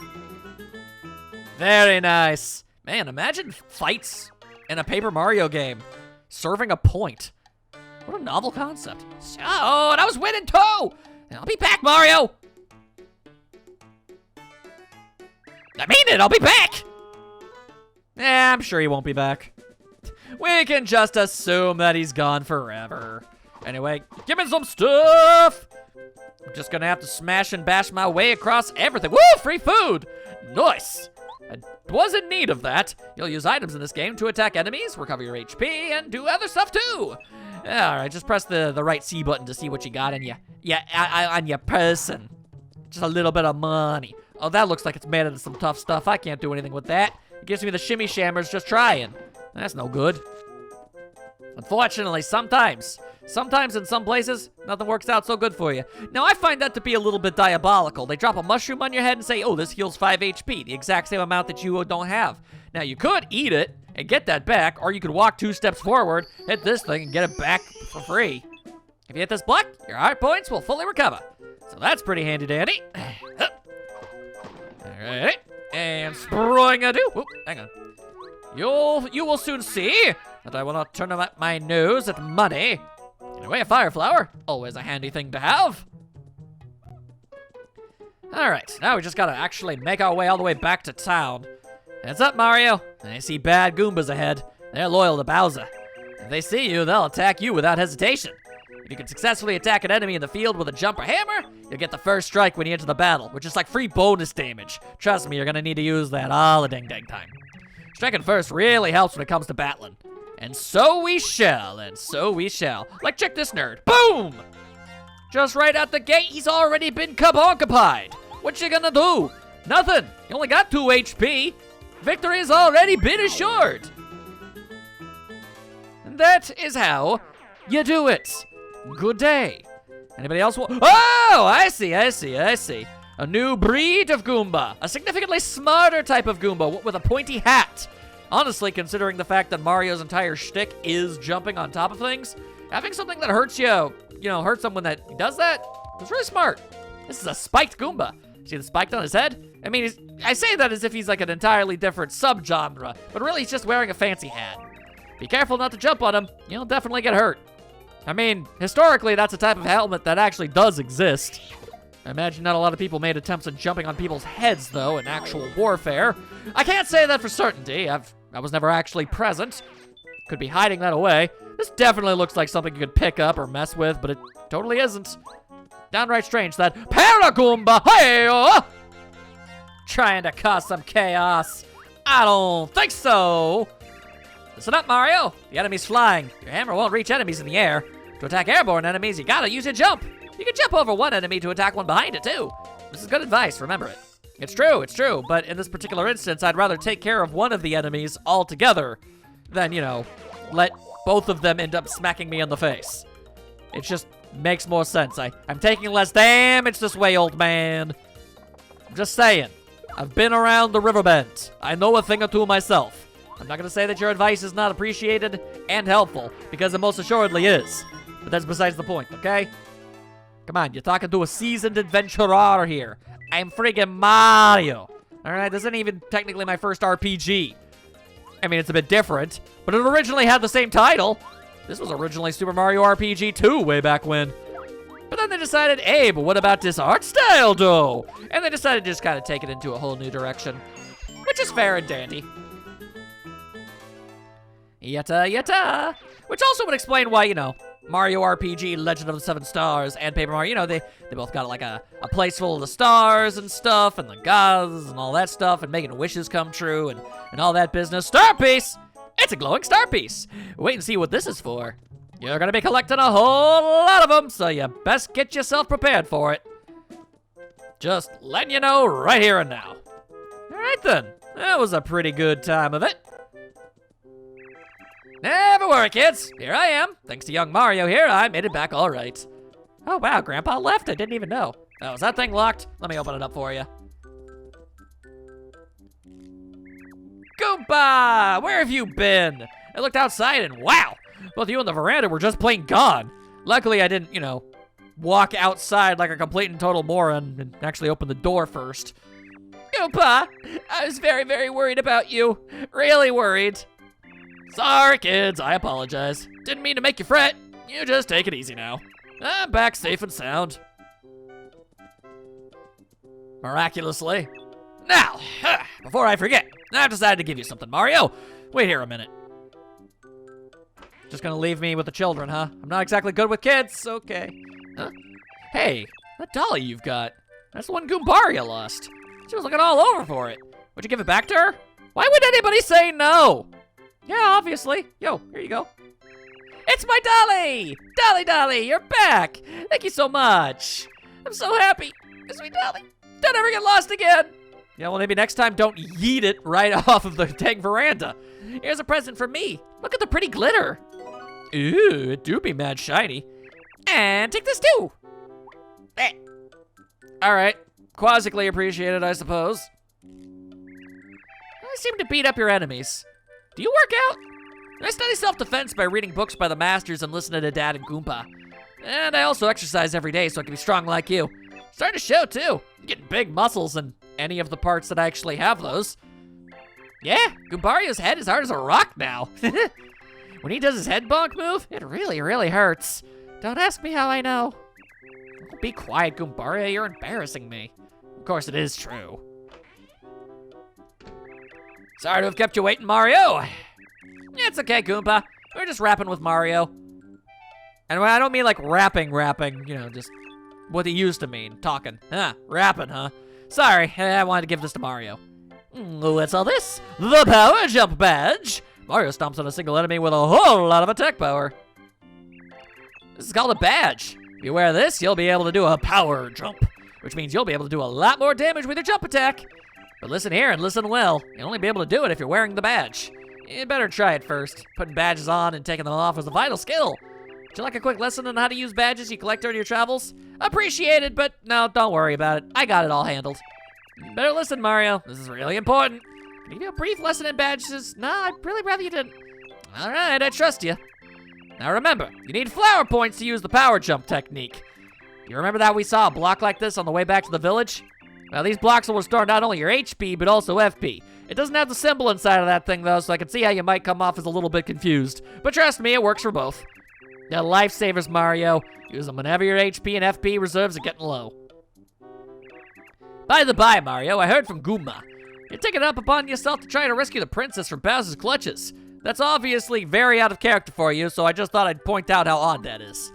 Very nice. Man, imagine fights in a Paper Mario game serving a point. What a novel concept. Oh, and I was winning too. I'll be back, Mario. I mean it, I'll be back. Yeah, I'm sure he won't be back. We can just assume that he's gone forever. Anyway, give me some stuff. I'm just gonna have to smash and bash my way across everything. Woo, free food. Nice. I was in need of that. You'll use items in this game to attack enemies, recover your HP, and do other stuff too. All right, just press the right C button to see what you got on you. Yeah, on your person. Just a little bit of money. Oh, that looks like it's made out of some tough stuff. I can't do anything with that. It gives me the shimmy shammers just trying. That's no good. Unfortunately, sometimes in some places, nothing works out so good for you. Now, I find that to be a little bit diabolical. They drop a mushroom on your head and say, oh, this heals 5 HP, the exact same amount that you don't have. Now, you could eat it and get that back, or you could walk 2 steps forward, hit this thing, and get it back for free. If you hit this block, your heart points will fully recover. So that's pretty handy dandy. Alright, and spring-a-doo. Whoop, hang on. You will soon see that I will not turn up my nose at money. Anyway, a fire flower, always a handy thing to have. Alright, now we just gotta actually make our way all the way back to town. Heads up, Mario. I see bad Goombas ahead. They're loyal to Bowser. If they see you, they'll attack you without hesitation. If you can successfully attack an enemy in the field with a jump or hammer, you'll get the first strike when you enter the battle, which is like free bonus damage. Trust me, you're gonna need to use that all the dang time. Striking first really helps when it comes to battling. And so we shall, and so we shall. Like, check this nerd. Boom! Just right out the gate, he's already been cabonkipied. What you gonna do? Nothing. You only got 2 HP. Victory has already been assured. And that is how you do it. Good day. Anybody else want? Oh, I see. A new breed of Goomba. A significantly smarter type of Goomba with a pointy hat. Honestly, considering the fact that Mario's entire shtick is jumping on top of things, having something that hurts hurt someone that does that, is really smart. This is a spiked Goomba. See the spike on his head? I mean, I say that as if he's like an entirely different subgenre, but really he's just wearing a fancy hat. Be careful not to jump on him. You'll definitely get hurt. I mean, historically, that's a type of helmet that actually does exist. I imagine not a lot of people made attempts at jumping on people's heads, though, in actual warfare. I can't say that for certainty. I was never actually present. Could be hiding that away. This definitely looks like something you could pick up or mess with, but it totally isn't. Downright strange that Paragoomba, hey-oh! Trying to cause some chaos. I don't think so. Listen up, Mario. The enemy's flying. Your hammer won't reach enemies in the air. To attack airborne enemies, you gotta use your jump. You can jump over one enemy to attack one behind it, too. This is good advice, remember it. It's true, but in this particular instance, I'd rather take care of one of the enemies altogether than, you know, let both of them end up smacking me in the face. It just makes more sense. I'm taking less damage this way, old man. I'm just saying. I've been around the river bend. I know a thing or two myself. I'm not gonna say that your advice is not appreciated and helpful, because it most assuredly is. But that's besides the point, okay? Come on, you're talking to a seasoned adventurer here. I'm friggin' Mario. Alright, this isn't even technically my first RPG. I mean, it's a bit different, but it originally had the same title. This was originally Super Mario RPG 2 way back when. But then they decided, hey, but what about this art style, though? And they decided to just kind of take it into a whole new direction, which is fair and dandy. Yatta. Which also would explain why, you know, Mario RPG, Legend of the Seven Stars, and Paper Mario, you know, they both got like a place full of the stars and stuff, and the gods and all that stuff, and making wishes come true, and all that business. Star piece! It's a glowing star piece. Wait and see what this is for. You're gonna be collecting a whole lot of them, so you best get yourself prepared for it. Just letting you know right here and now. All right then, that was a pretty good time of it. Never worry, kids. Here I am. Thanks to young Mario here, I made it back all right. Oh, wow, Grandpa left. I didn't even know. Oh, is that thing locked? Let me open it up for you. Goomba! Where have you been? I looked outside and wow, both you and the veranda were just plain gone. Luckily, I didn't, you know, walk outside like a complete and total moron and actually open the door first. Goomba, I was very, very worried about you. Really worried. Sorry, kids, I apologize. Didn't mean to make you fret. You just take it easy now. I'm back safe and sound. Miraculously. Now, before I forget, I've decided to give you something, Mario. Wait here a minute. Just gonna leave me with the children, huh? I'm not exactly good with kids, okay. Huh? Hey, that dolly you've got. That's the one Goombario lost. She was looking all over for it. Would you give it back to her? Why would anybody say no? Yeah, obviously. Yo, here you go. It's my dolly! Dolly, you're back! Thank you so much. I'm so happy. Sweet dolly. Don't ever get lost again. Yeah, well, maybe next time don't yeet it right off of the dang veranda. Here's a present from me. Look at the pretty glitter. Ooh, it do be mad shiny. And take this too. All right, quasically appreciated, I suppose. I seem to beat up your enemies. Do you work out? I study self-defense by reading books by the masters and listening to Dad and Goomba. And I also exercise every day so I can be strong like you. Starting to show too. I'm getting big muscles in any of the parts that I actually have those. Yeah, Goombario's head is hard as a rock now. When he does his head bonk move, it really, really hurts. Don't ask me how I know. Be quiet, Goombario, you're embarrassing me. Of course it is true. Sorry to have kept you waiting, Mario. It's okay, Goomba. We're just rapping with Mario. And I don't mean like rapping, you know, just what it used to mean, talking. Rapping, huh? Sorry, I wanted to give this to Mario. What's all this? The power jump badge. Mario stomps on a single enemy with a whole lot of attack power. This is called a badge. If you wear this, you'll be able to do a power jump, which means you'll be able to do a lot more damage with your jump attack. But listen here and listen well. You'll only be able to do it if you're wearing the badge. You better try it first. Putting badges on and taking them off is a vital skill. Would you like a quick lesson on how to use badges you collect during your travels? Appreciated, but no, don't worry about it. I got it all handled. You better listen, Mario. This is really important. Can I give you a brief lesson in badges? No, I'd really rather you didn't. All right, I trust you. Now remember, you need flower points to use the power jump technique. You remember that we saw a block like this on the way back to the village? Well, these blocks will restore not only your HP, but also FP. It doesn't have the symbol inside of that thing, though, so I can see how you might come off as a little bit confused. But trust me, it works for both. They're lifesavers, Mario. Use them whenever your HP and FP reserves are getting low. By the by, Mario, I heard from Goomba. You're taking it up upon yourself to try to rescue the princess from Bowser's clutches. That's obviously very out of character for you, so I just thought I'd point out how odd that is.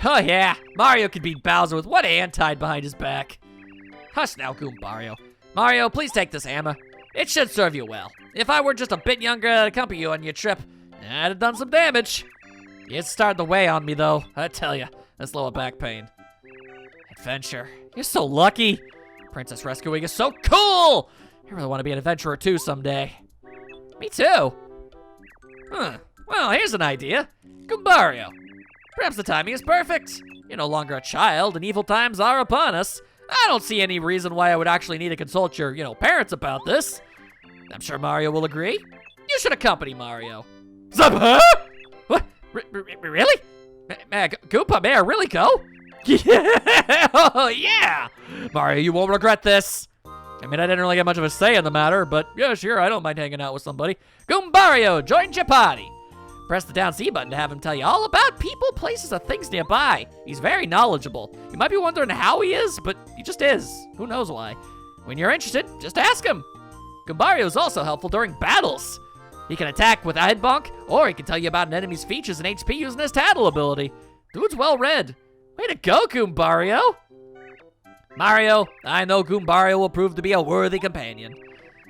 Oh yeah, Mario could beat Bowser with one hand tied behind his back. Hush now, Goombario. Mario, please take this hammer. It should serve you well. If I were just a bit younger to accompany you on your trip, I'd have done some damage. It's starting to weigh on me, though. I tell you, this lower back pain. Adventure. You're so lucky. Princess rescuing is so cool. I really want to be an adventurer, too, someday. Me too. Huh. Well, here's an idea. Goombario. Perhaps the timing is perfect. You're no longer a child, and evil times are upon us. I don't see any reason why I would actually need to consult your, parents about this. I'm sure Mario will agree. You should accompany Mario. Huh? What? Really? Goomba, may I really go? Yeah! Oh, yeah! Mario, you won't regret this. I mean, I didn't really get much of a say in the matter, but yeah, sure, I don't mind hanging out with somebody. Goombario, join your party. Press the down C button to have him tell you all about people, places, and things nearby. He's very knowledgeable. You might be wondering how he is, but he just is. Who knows why? When you're interested, just ask him. Goombario is also helpful during battles. He can attack with a head bonk, or he can tell you about an enemy's features and HP using his tattle ability. Dude's well read. Way to go, Goombario. Mario, I know Goombario will prove to be a worthy companion.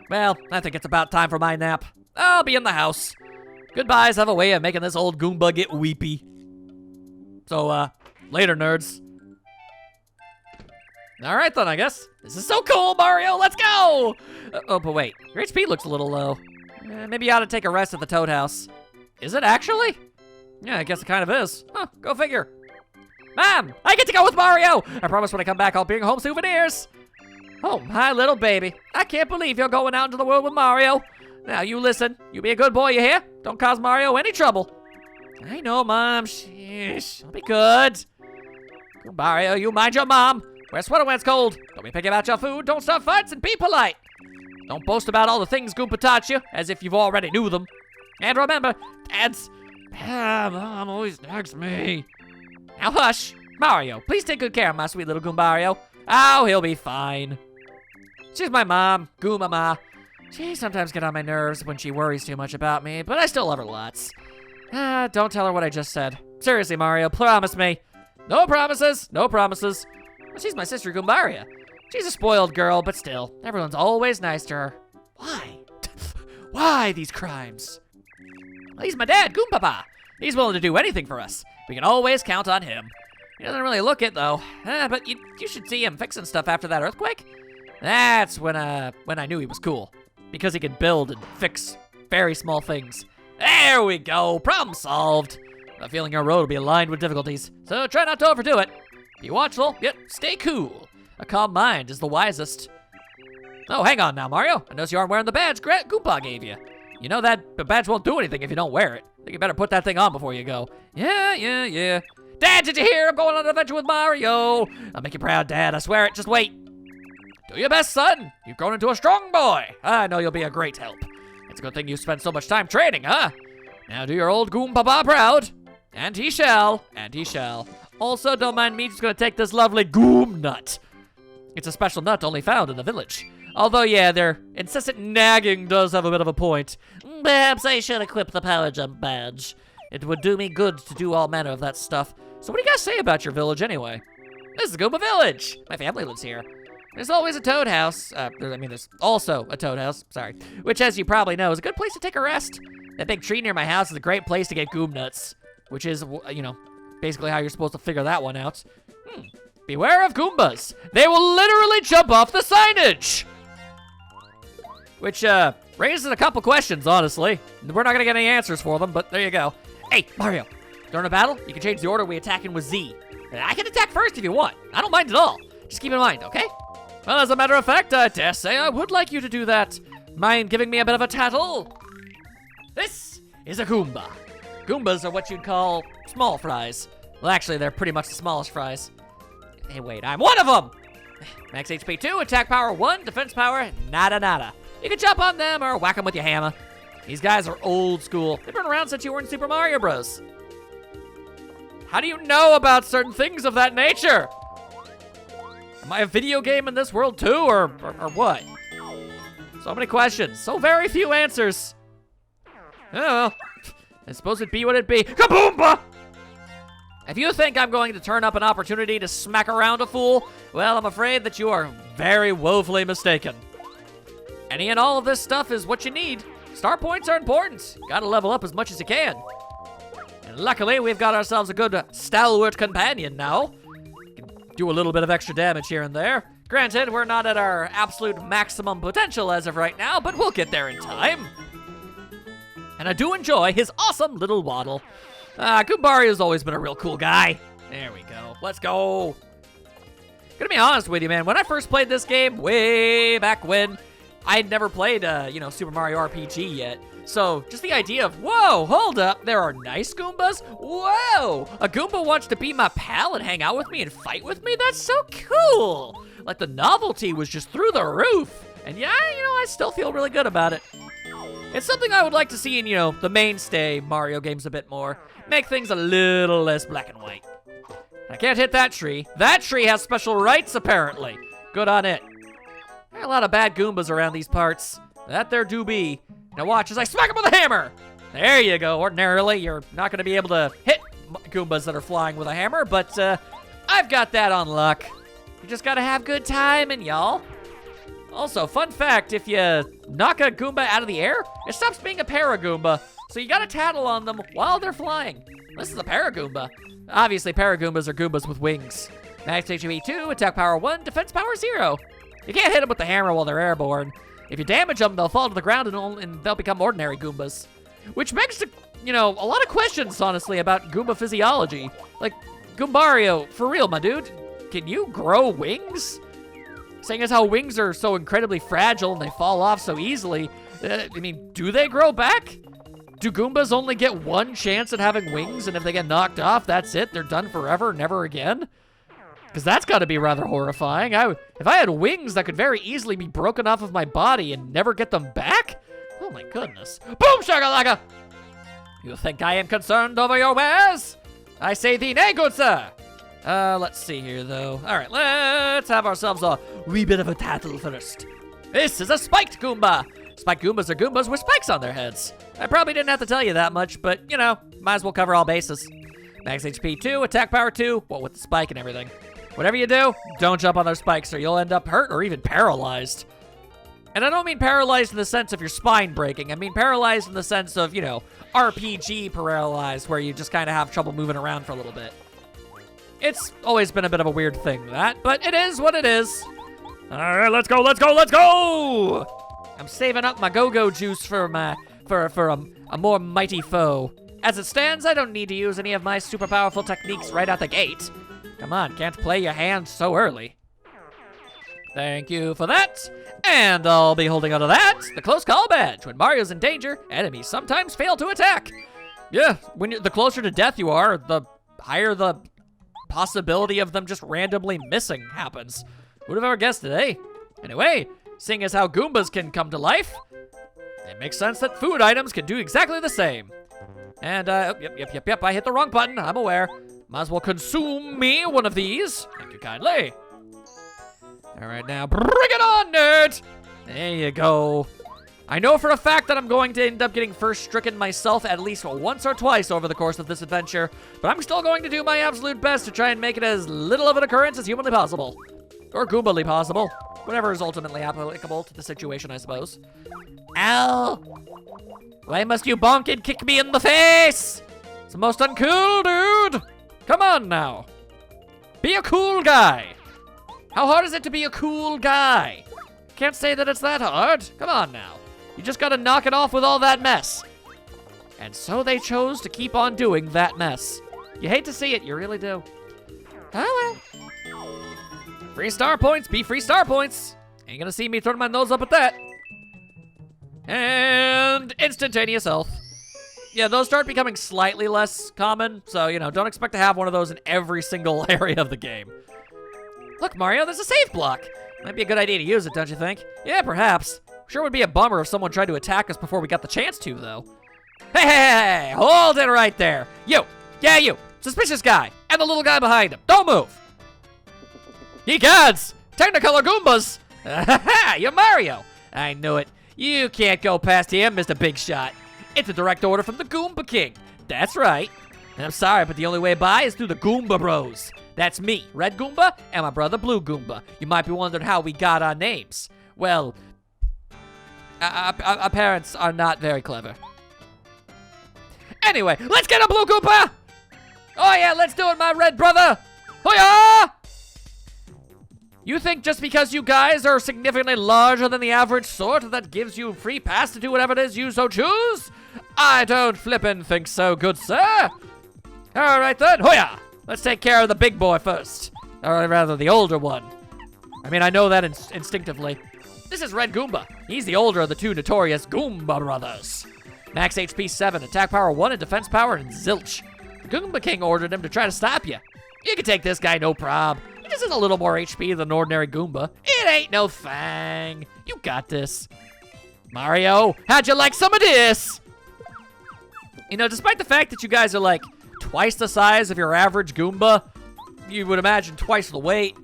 Well, I think it's about time for my nap. I'll be in the house. Goodbyes have a way of making this old Goomba get weepy. So, later, nerds. Alright then, I guess. This is so cool, Mario, let's go! Oh, but wait, your HP looks a little low. Maybe you ought to take a rest at the Toad House. Is it actually? Yeah, I guess it kind of is. Huh, go figure. Mom, I get to go with Mario! I promise when I come back I'll bring home souvenirs. Oh, my little baby. I can't believe you're going out into the world with Mario. Now, you listen. You be a good boy, you hear? Don't cause Mario any trouble. I know, Mom. Sheesh. I'll be good. Mario, you mind your mom. Wear a sweater when it's cold. Don't be picky about your food. Don't start fights and be polite. Don't boast about all the things Goomba taught you, as if you've already knew them. And remember, Mom always nags me. Now hush. Mario, please take good care of my sweet little Goombario. Oh, he'll be fine. She's my mom, Goomba Ma. She sometimes gets on my nerves when she worries too much about me, but I still love her lots. Don't tell her what I just said. Seriously, Mario, promise me. No promises, no promises. Well, she's my sister, Goombaria. She's a spoiled girl, but still, everyone's always nice to her. Why? Why these crimes? Well, he's my dad, Goompapa. He's willing to do anything for us. We can always count on him. He doesn't really look it, though. But you should see him fixing stuff after that earthquake. That's when I knew he was cool. Because he could build and fix very small things. There we go, problem solved. I have a feeling our road will be aligned with difficulties, so try not to overdo it. Be watchful, yet stay cool. A calm mind is the wisest. Oh, hang on now, Mario. I notice you aren't wearing the badge Goomba gave you. You know that the badge won't do anything if you don't wear it. I think you better put that thing on before you go. Yeah. Dad, did you hear? I'm going on an adventure with Mario. I'll make you proud, Dad. I swear it. Just wait. Do your best, son. You've grown into a strong boy. I know you'll be a great help. It's a good thing you spent so much time training, huh? Now do your old Goompapa proud. And he shall. Also, don't mind me just gonna take this lovely Goom nut. It's a special nut only found in the village. Although, yeah, their incessant nagging does have a bit of a point. Perhaps I should equip the power jump badge. It would do me good to do all manner of that stuff. So what do you guys say about your village anyway? This is Goomba Village. My family lives here. There's always a Toad House. There's also a Toad House, sorry. Which, as you probably know, is a good place to take a rest. That big tree near my house is a great place to get Goom nuts. Which is, basically how you're supposed to figure that one out. Beware of Goombas. They will literally jump off the signage. Which, raises a couple questions, honestly. We're not gonna get any answers for them, but there you go. Hey, Mario, during a battle, you can change the order we attack in with Z. I can attack first if you want. I don't mind at all. Just keep in mind, okay? Well, as a matter of fact, I dare say I would like you to do that. Mind giving me a bit of a tattle? This is a Goomba. Goombas are what you'd call small fries. Well, actually, they're pretty much the smallest fries. Hey, wait, I'm one of them! Max HP 2, attack power 1, defense power nada. You can jump on them or whack them with your hammer. These guys are old school. They've been around since you were in Super Mario Bros. How do you know about certain things of that nature? Am I a video game in this world too, or what? So many questions, so very few answers. Oh, well, I suppose it'd be what it'd be. Kaboomba! If you think I'm going to turn up an opportunity to smack around a fool, well, I'm afraid that you are very woefully mistaken. any and all of this stuff is what you need. Star points are important. Gotta level up as much as you can. And luckily, we've got ourselves a good stalwart companion now. Can do a little bit of extra damage here and there. Granted, we're not at our absolute maximum potential as of right now, but we'll get there in time. And I do enjoy his awesome little waddle. Goombario's always been a real cool guy. There we go. Let's go. Gonna be honest with you, man. When I first played this game, way back when, I'd never played, Super Mario RPG yet. So, just the idea of, whoa, hold up, there are nice Goombas? Whoa, a Goomba wants to be my pal and hang out with me and fight with me? That's so cool. Like, the novelty was just through the roof. And yeah, I still feel really good about it. It's something I would like to see in, the mainstay Mario games a bit more. Make things a little less black and white. I can't hit that tree. That tree has special rights, apparently. Good on it. There are a lot of bad Goombas around these parts. That there do be. Now watch as I smack him with a hammer. There you go. Ordinarily, you're not going to be able to hit Goombas that are flying with a hammer, but I've got that on luck. You just got to have good timing, y'all. Also, fun fact, if you knock a Goomba out of the air, it stops being a Paragoomba. So you gotta tattle on them while they're flying. This is a Paragoomba. Obviously, Paragoombas are Goombas with wings. Max HP 2, attack power 1, defense power 0. You can't hit them with the hammer while they're airborne. If you damage them, they'll fall to the ground and they'll become ordinary Goombas. Which begs to, a lot of questions, honestly, about Goomba physiology. Like, Goombario, for real, my dude, can you grow wings? Saying as how wings are so incredibly fragile and they fall off so easily, do they grow back? Do Goombas only get one chance at having wings, and if they get knocked off, that's it? They're done forever, never again? Because that's got to be rather horrifying. If I had wings that could very easily be broken off of my body and never get them back? Oh my goodness. Boom shakalaka! You think I am concerned over your wares? I say thee nay, good sir. Let's see here, though. All right, let's have ourselves a wee bit of a tattle first. This is a spiked Goomba. Spiked Goombas are Goombas with spikes on their heads. I probably didn't have to tell you that much, but, might as well cover all bases. Max HP 2, attack power 2, with the spike and everything. Whatever you do, don't jump on those spikes or you'll end up hurt or even paralyzed. And I don't mean paralyzed in the sense of your spine breaking. I mean paralyzed in the sense of, RPG paralyzed, where you just kind of have trouble moving around for a little bit. It's always been a bit of a weird thing, but it is what it is. All right, let's go, let's go, let's go! I'm saving up my go-go juice for a more mighty foe. As it stands, I don't need to use any of my super powerful techniques right out the gate. Come on, can't play your hand so early. Thank you for that. And I'll be holding onto that, the close call badge. When Mario's in danger, enemies sometimes fail to attack. Yeah, the closer to death you are, the higher the possibility of them just randomly missing happens. Who'd have ever guessed it, eh? Anyway, seeing as how Goombas can come to life, it makes sense that food items can do exactly the same. And, yep, I hit the wrong button, I'm aware. Might as well consume me one of these. Thank you kindly. All right, now, bring it on, nerd! There you go. I know for a fact that I'm going to end up getting first stricken myself at least once or twice over the course of this adventure, but I'm still going to do my absolute best to try and make it as little of an occurrence as humanly possible. Or Goombally possible. Whatever is ultimately applicable to the situation, I suppose. Ow! Why must you bonk and kick me in the face? It's the most uncool, dude! Come on now. Be a cool guy. How hard is it to be a cool guy? Can't say that it's that hard. Come on now. You just gotta knock it off with all that mess. And so they chose to keep on doing that mess. You hate to see it, you really do. Oh well. Free star points, be free star points. Ain't gonna see me turn my nose up at that. And instantaneous health. Yeah, those start becoming slightly less common, so, don't expect to have one of those in every single area of the game. Look, Mario, there's a save block. Might be a good idea to use it, don't you think? Yeah, perhaps. Sure would be a bummer if someone tried to attack us before we got the chance to, though. Hey, hold it right there. You, yeah, you, suspicious guy, and the little guy behind him. Don't move. Ye gods, Technicolor Goombas. You're Mario. I knew it. You can't go past him, Mr. Big Shot. It's a direct order from the Goomba King. That's right. And I'm sorry, but the only way by is through the Goomba Bros. That's me, Red Goomba, and my brother Blue Goomba. You might be wondering how we got our names. Well, Our parents are not very clever. Anyway, let's get a blue Koopa! Oh yeah, let's do it, my red brother! Hoya! You think just because you guys are significantly larger than the average sort, that gives you free pass to do whatever it is you so choose? I don't flippin' think so, good sir. All right then, hoya! Let's take care of the big boy first. Or rather, the older one. I mean, I know that instinctively. This is Red Goomba. He's the older of the two notorious Goomba Brothers. Max HP 7, attack power 1, and defense power and zilch. The Goomba King ordered him to try to stop you. You can take this guy, no prob. He just has a little more HP than an ordinary Goomba. It ain't no thing. You got this. Mario, how'd you like some of this? You know, despite the fact that you guys are like twice the size of your average Goomba, you would imagine twice the weight.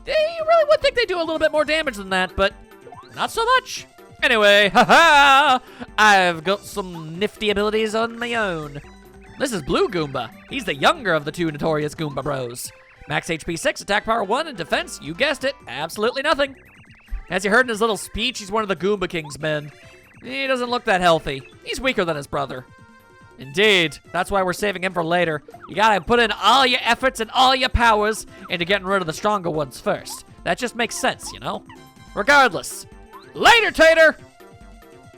You really would think they do a little bit more damage than that, but not so much. Anyway, haha, I've got some nifty abilities on my own. This is Blue Goomba. He's the younger of the two notorious Goomba Bros. Max HP 6, attack power 1, and defense, you guessed it, absolutely nothing. As you heard in his little speech, he's one of the Goomba King's men. He doesn't look that healthy. He's weaker than his brother. Indeed, that's why we're saving him for later. You gotta put in all your efforts and all your powers into getting rid of the stronger ones first. That just makes sense, you know? Regardless, later, Tater!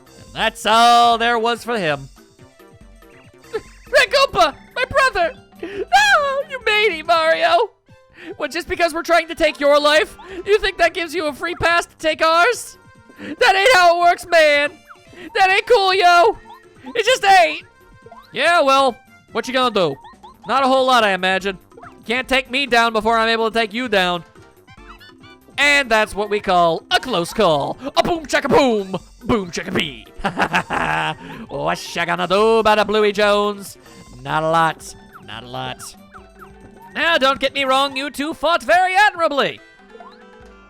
And that's all there was for him. Red Goomba, my brother! No, you made it, Mario! What, just because we're trying to take your life, you think that gives you a free pass to take ours? That ain't how it works, man! That ain't cool, yo! It just ain't! Yeah, well, what you gonna do? Not a whole lot, I imagine. You can't take me down before I'm able to take you down. And that's what we call a close call. A boom chicka boom, boom chicka bee. What you gonna do about a Bluey Jones? Not a lot, not a lot. Now, don't get me wrong, you two fought very admirably.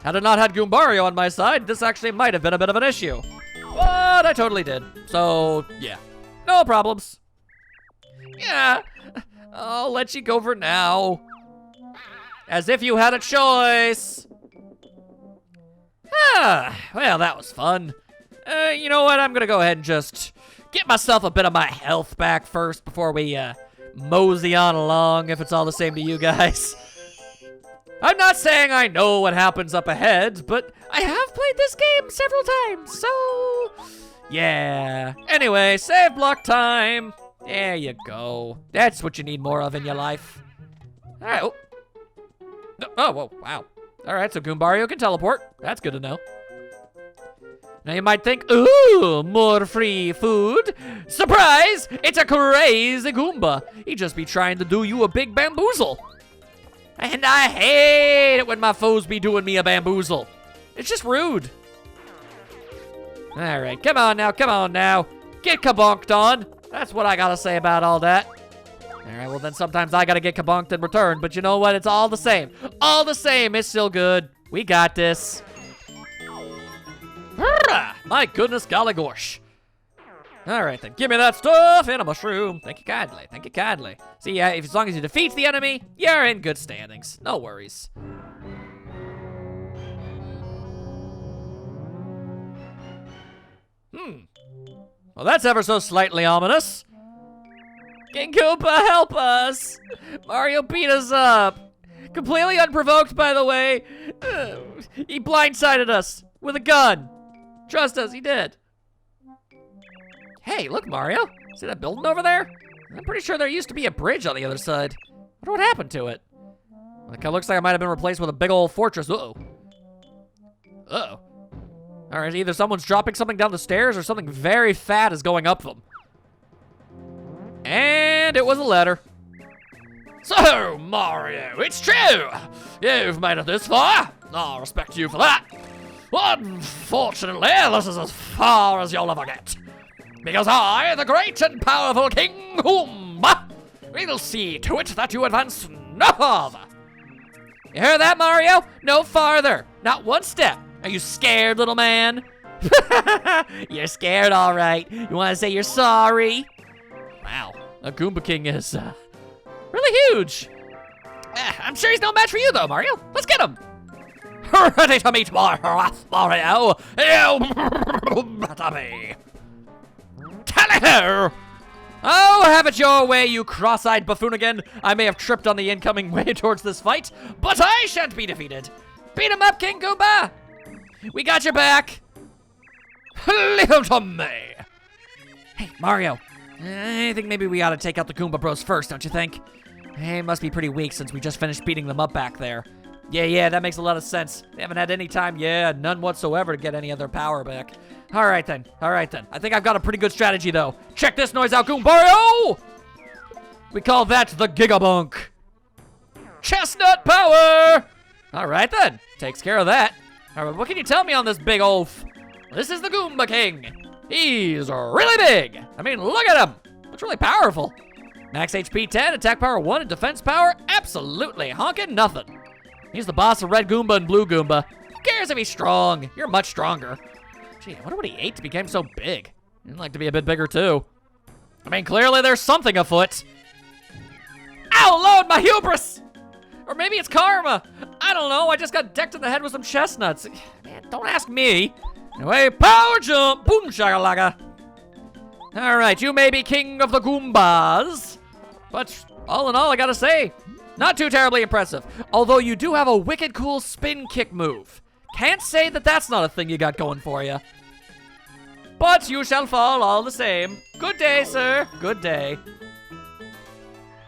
Had I not had Goombario on my side, this actually might have been a bit of an issue. But I totally did. So, yeah, no problems. Yeah, I'll let you go for now. As if you had a choice. Well, that was fun. You know what? I'm gonna go ahead and just get myself a bit of my health back first before we mosey on along, if it's all the same to you guys. I'm not saying I know what happens up ahead, but I have played this game several times, so yeah. Anyway, save block time. There you go. That's what you need more of in your life. All right. Oh, whoa, wow. All right, so Goombario can teleport. That's good to know. Now you might think, ooh, more free food. Surprise! It's a crazy Goomba. He just be trying to do you a big bamboozle. And I hate it when my foes be doing me a bamboozle. It's just rude. All right, come on now. Get kabonked on. That's what I gotta say about all that. All right, well then sometimes I gotta get kabonked in return, but you know what? It's all the same. All the same, it's still good. We got this. My goodness, golly gosh. All right then, give me that stuff and a mushroom. Thank you kindly, thank you kindly. See, yeah, as long as you defeat the enemy, you're in good standings. No worries. Well, that's ever so slightly ominous. King Koopa, help us! Mario beat us up. Completely unprovoked, by the way. He blindsided us with a gun. Trust us, he did. Hey, look, Mario. See that building over there? I'm pretty sure there used to be a bridge on the other side. I wonder what happened to it. It kind of looks like it might have been replaced with a big old fortress. Uh-oh. Uh-oh. All right, either someone's dropping something down the stairs or something very fat is going up them. And it was a letter. So, Mario, it's true. You've made it this far. I'll respect you for that. Unfortunately, this is as far as you'll ever get. Because I, the great and powerful King Goomba, will see to it that you advance no farther. You hear that, Mario? No farther. Not one step. Are you scared, little man? You're scared, all right. You want to say you're sorry? Wow, a Goomba King is really huge. I'm sure he's no match for you, though, Mario. Let's get him. Ready to meet my wrath, Mario? You better be. Tally-ho! Oh, have it your way, you cross-eyed buffoon again. I may have tripped on the incoming way towards this fight, but I shan't be defeated. Beat him up, King Goomba! We got your back. Leave him to me. Hey, Mario. I think maybe we ought to take out the Goomba Bros first, don't you think? They must be pretty weak since we just finished beating them up back there. Yeah, that makes a lot of sense. They haven't had any time, none whatsoever to get any of their power back. All right then. I think I've got a pretty good strategy, though. Check this noise out, Goombario! We call that the Gigabunk. Chestnut power! All right then. Takes care of that. All right, what can you tell me on this big oaf? This is the Goomba King. He's really big. I mean, look at him. It's really powerful. Max HP 10, attack power 1, and defense power absolutely honking nothing. He's the boss of Red Goomba and Blue Goomba. Who cares if he's strong? You're much stronger. Gee, I wonder what he ate to become so big. He'd like to be a bit bigger, too. I mean, clearly there's something afoot. Ow, Lord, my hubris! Or maybe it's karma. I don't know, I just got decked in the head with some chestnuts. Man, don't ask me. Anyway, power jump! Boom shakalaka! Alright, you may be king of the Goombas. But all in all, I gotta say, not too terribly impressive. Although you do have a wicked cool spin kick move. Can't say that that's not a thing you got going for you. But you shall fall all the same. Good day, sir. Good day.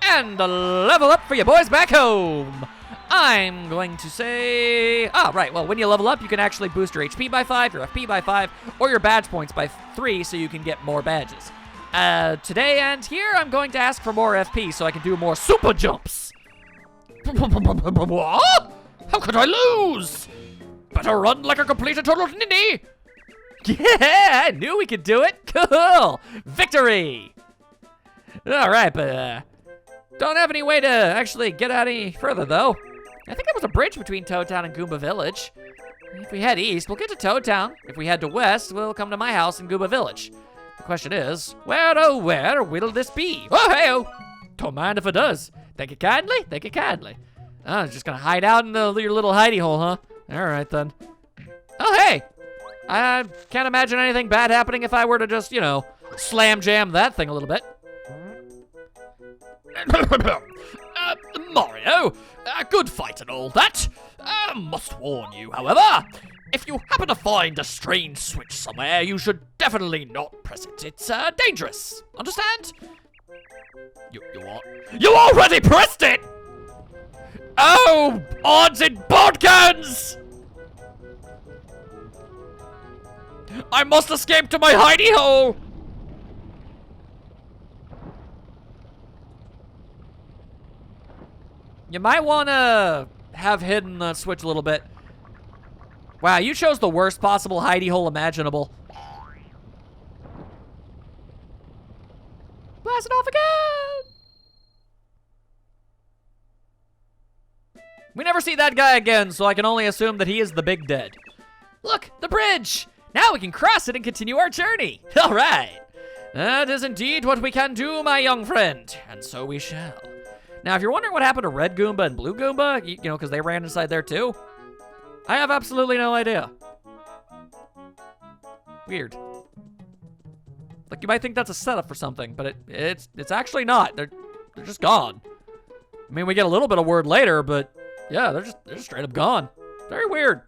And a level up for you boys back home. I'm going to say... right. Well, when you level up, you can actually boost your HP by 5, your FP by 5, or your badge points by 3 so you can get more badges. Today and here, I'm going to ask for more FP so I can do more super jumps. What? How could I lose? Better run like a complete and total ninny. Yeah, I knew we could do it. Cool. Victory. All right, but don't have any way to actually get out any further, though. I think there was a bridge between Toad Town and Goomba Village. If we head east, we'll get to Toad Town. If we head to west, we'll come to my house in Goomba Village. The question is, where oh where will this be? Oh, hey-oh. Don't mind if it does. Thank you kindly, thank you kindly. Oh, just gonna hide out in your little hidey hole, huh? All right, then. Oh, hey! I can't imagine anything bad happening if I were to just, slam jam that thing a little bit. Mario, good fight and all that. Must warn you, however, if you happen to find a strange switch somewhere, you should definitely not press it. It's dangerous. Understand? You already pressed it! Oh, odds and bodkins! I must escape to my hidey hole! You might want to have hidden the switch a little bit. Wow, you chose the worst possible hidey hole imaginable. Blast it off again! We never see that guy again, so I can only assume that he is the big dead. Look, the bridge! Now we can cross it and continue our journey. All right. That is indeed what we can do, my young friend. And so we shall. Now, if you're wondering what happened to Red Goomba and Blue Goomba, because they ran inside there too, I have absolutely no idea. Weird. Like, you might think that's a setup for something, but it's actually not. They're just gone. I mean, we get a little bit of word later, but yeah, they're just straight up gone. Very weird.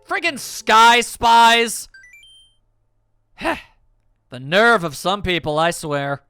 Friggin' sky spies! The nerve of some people, I swear.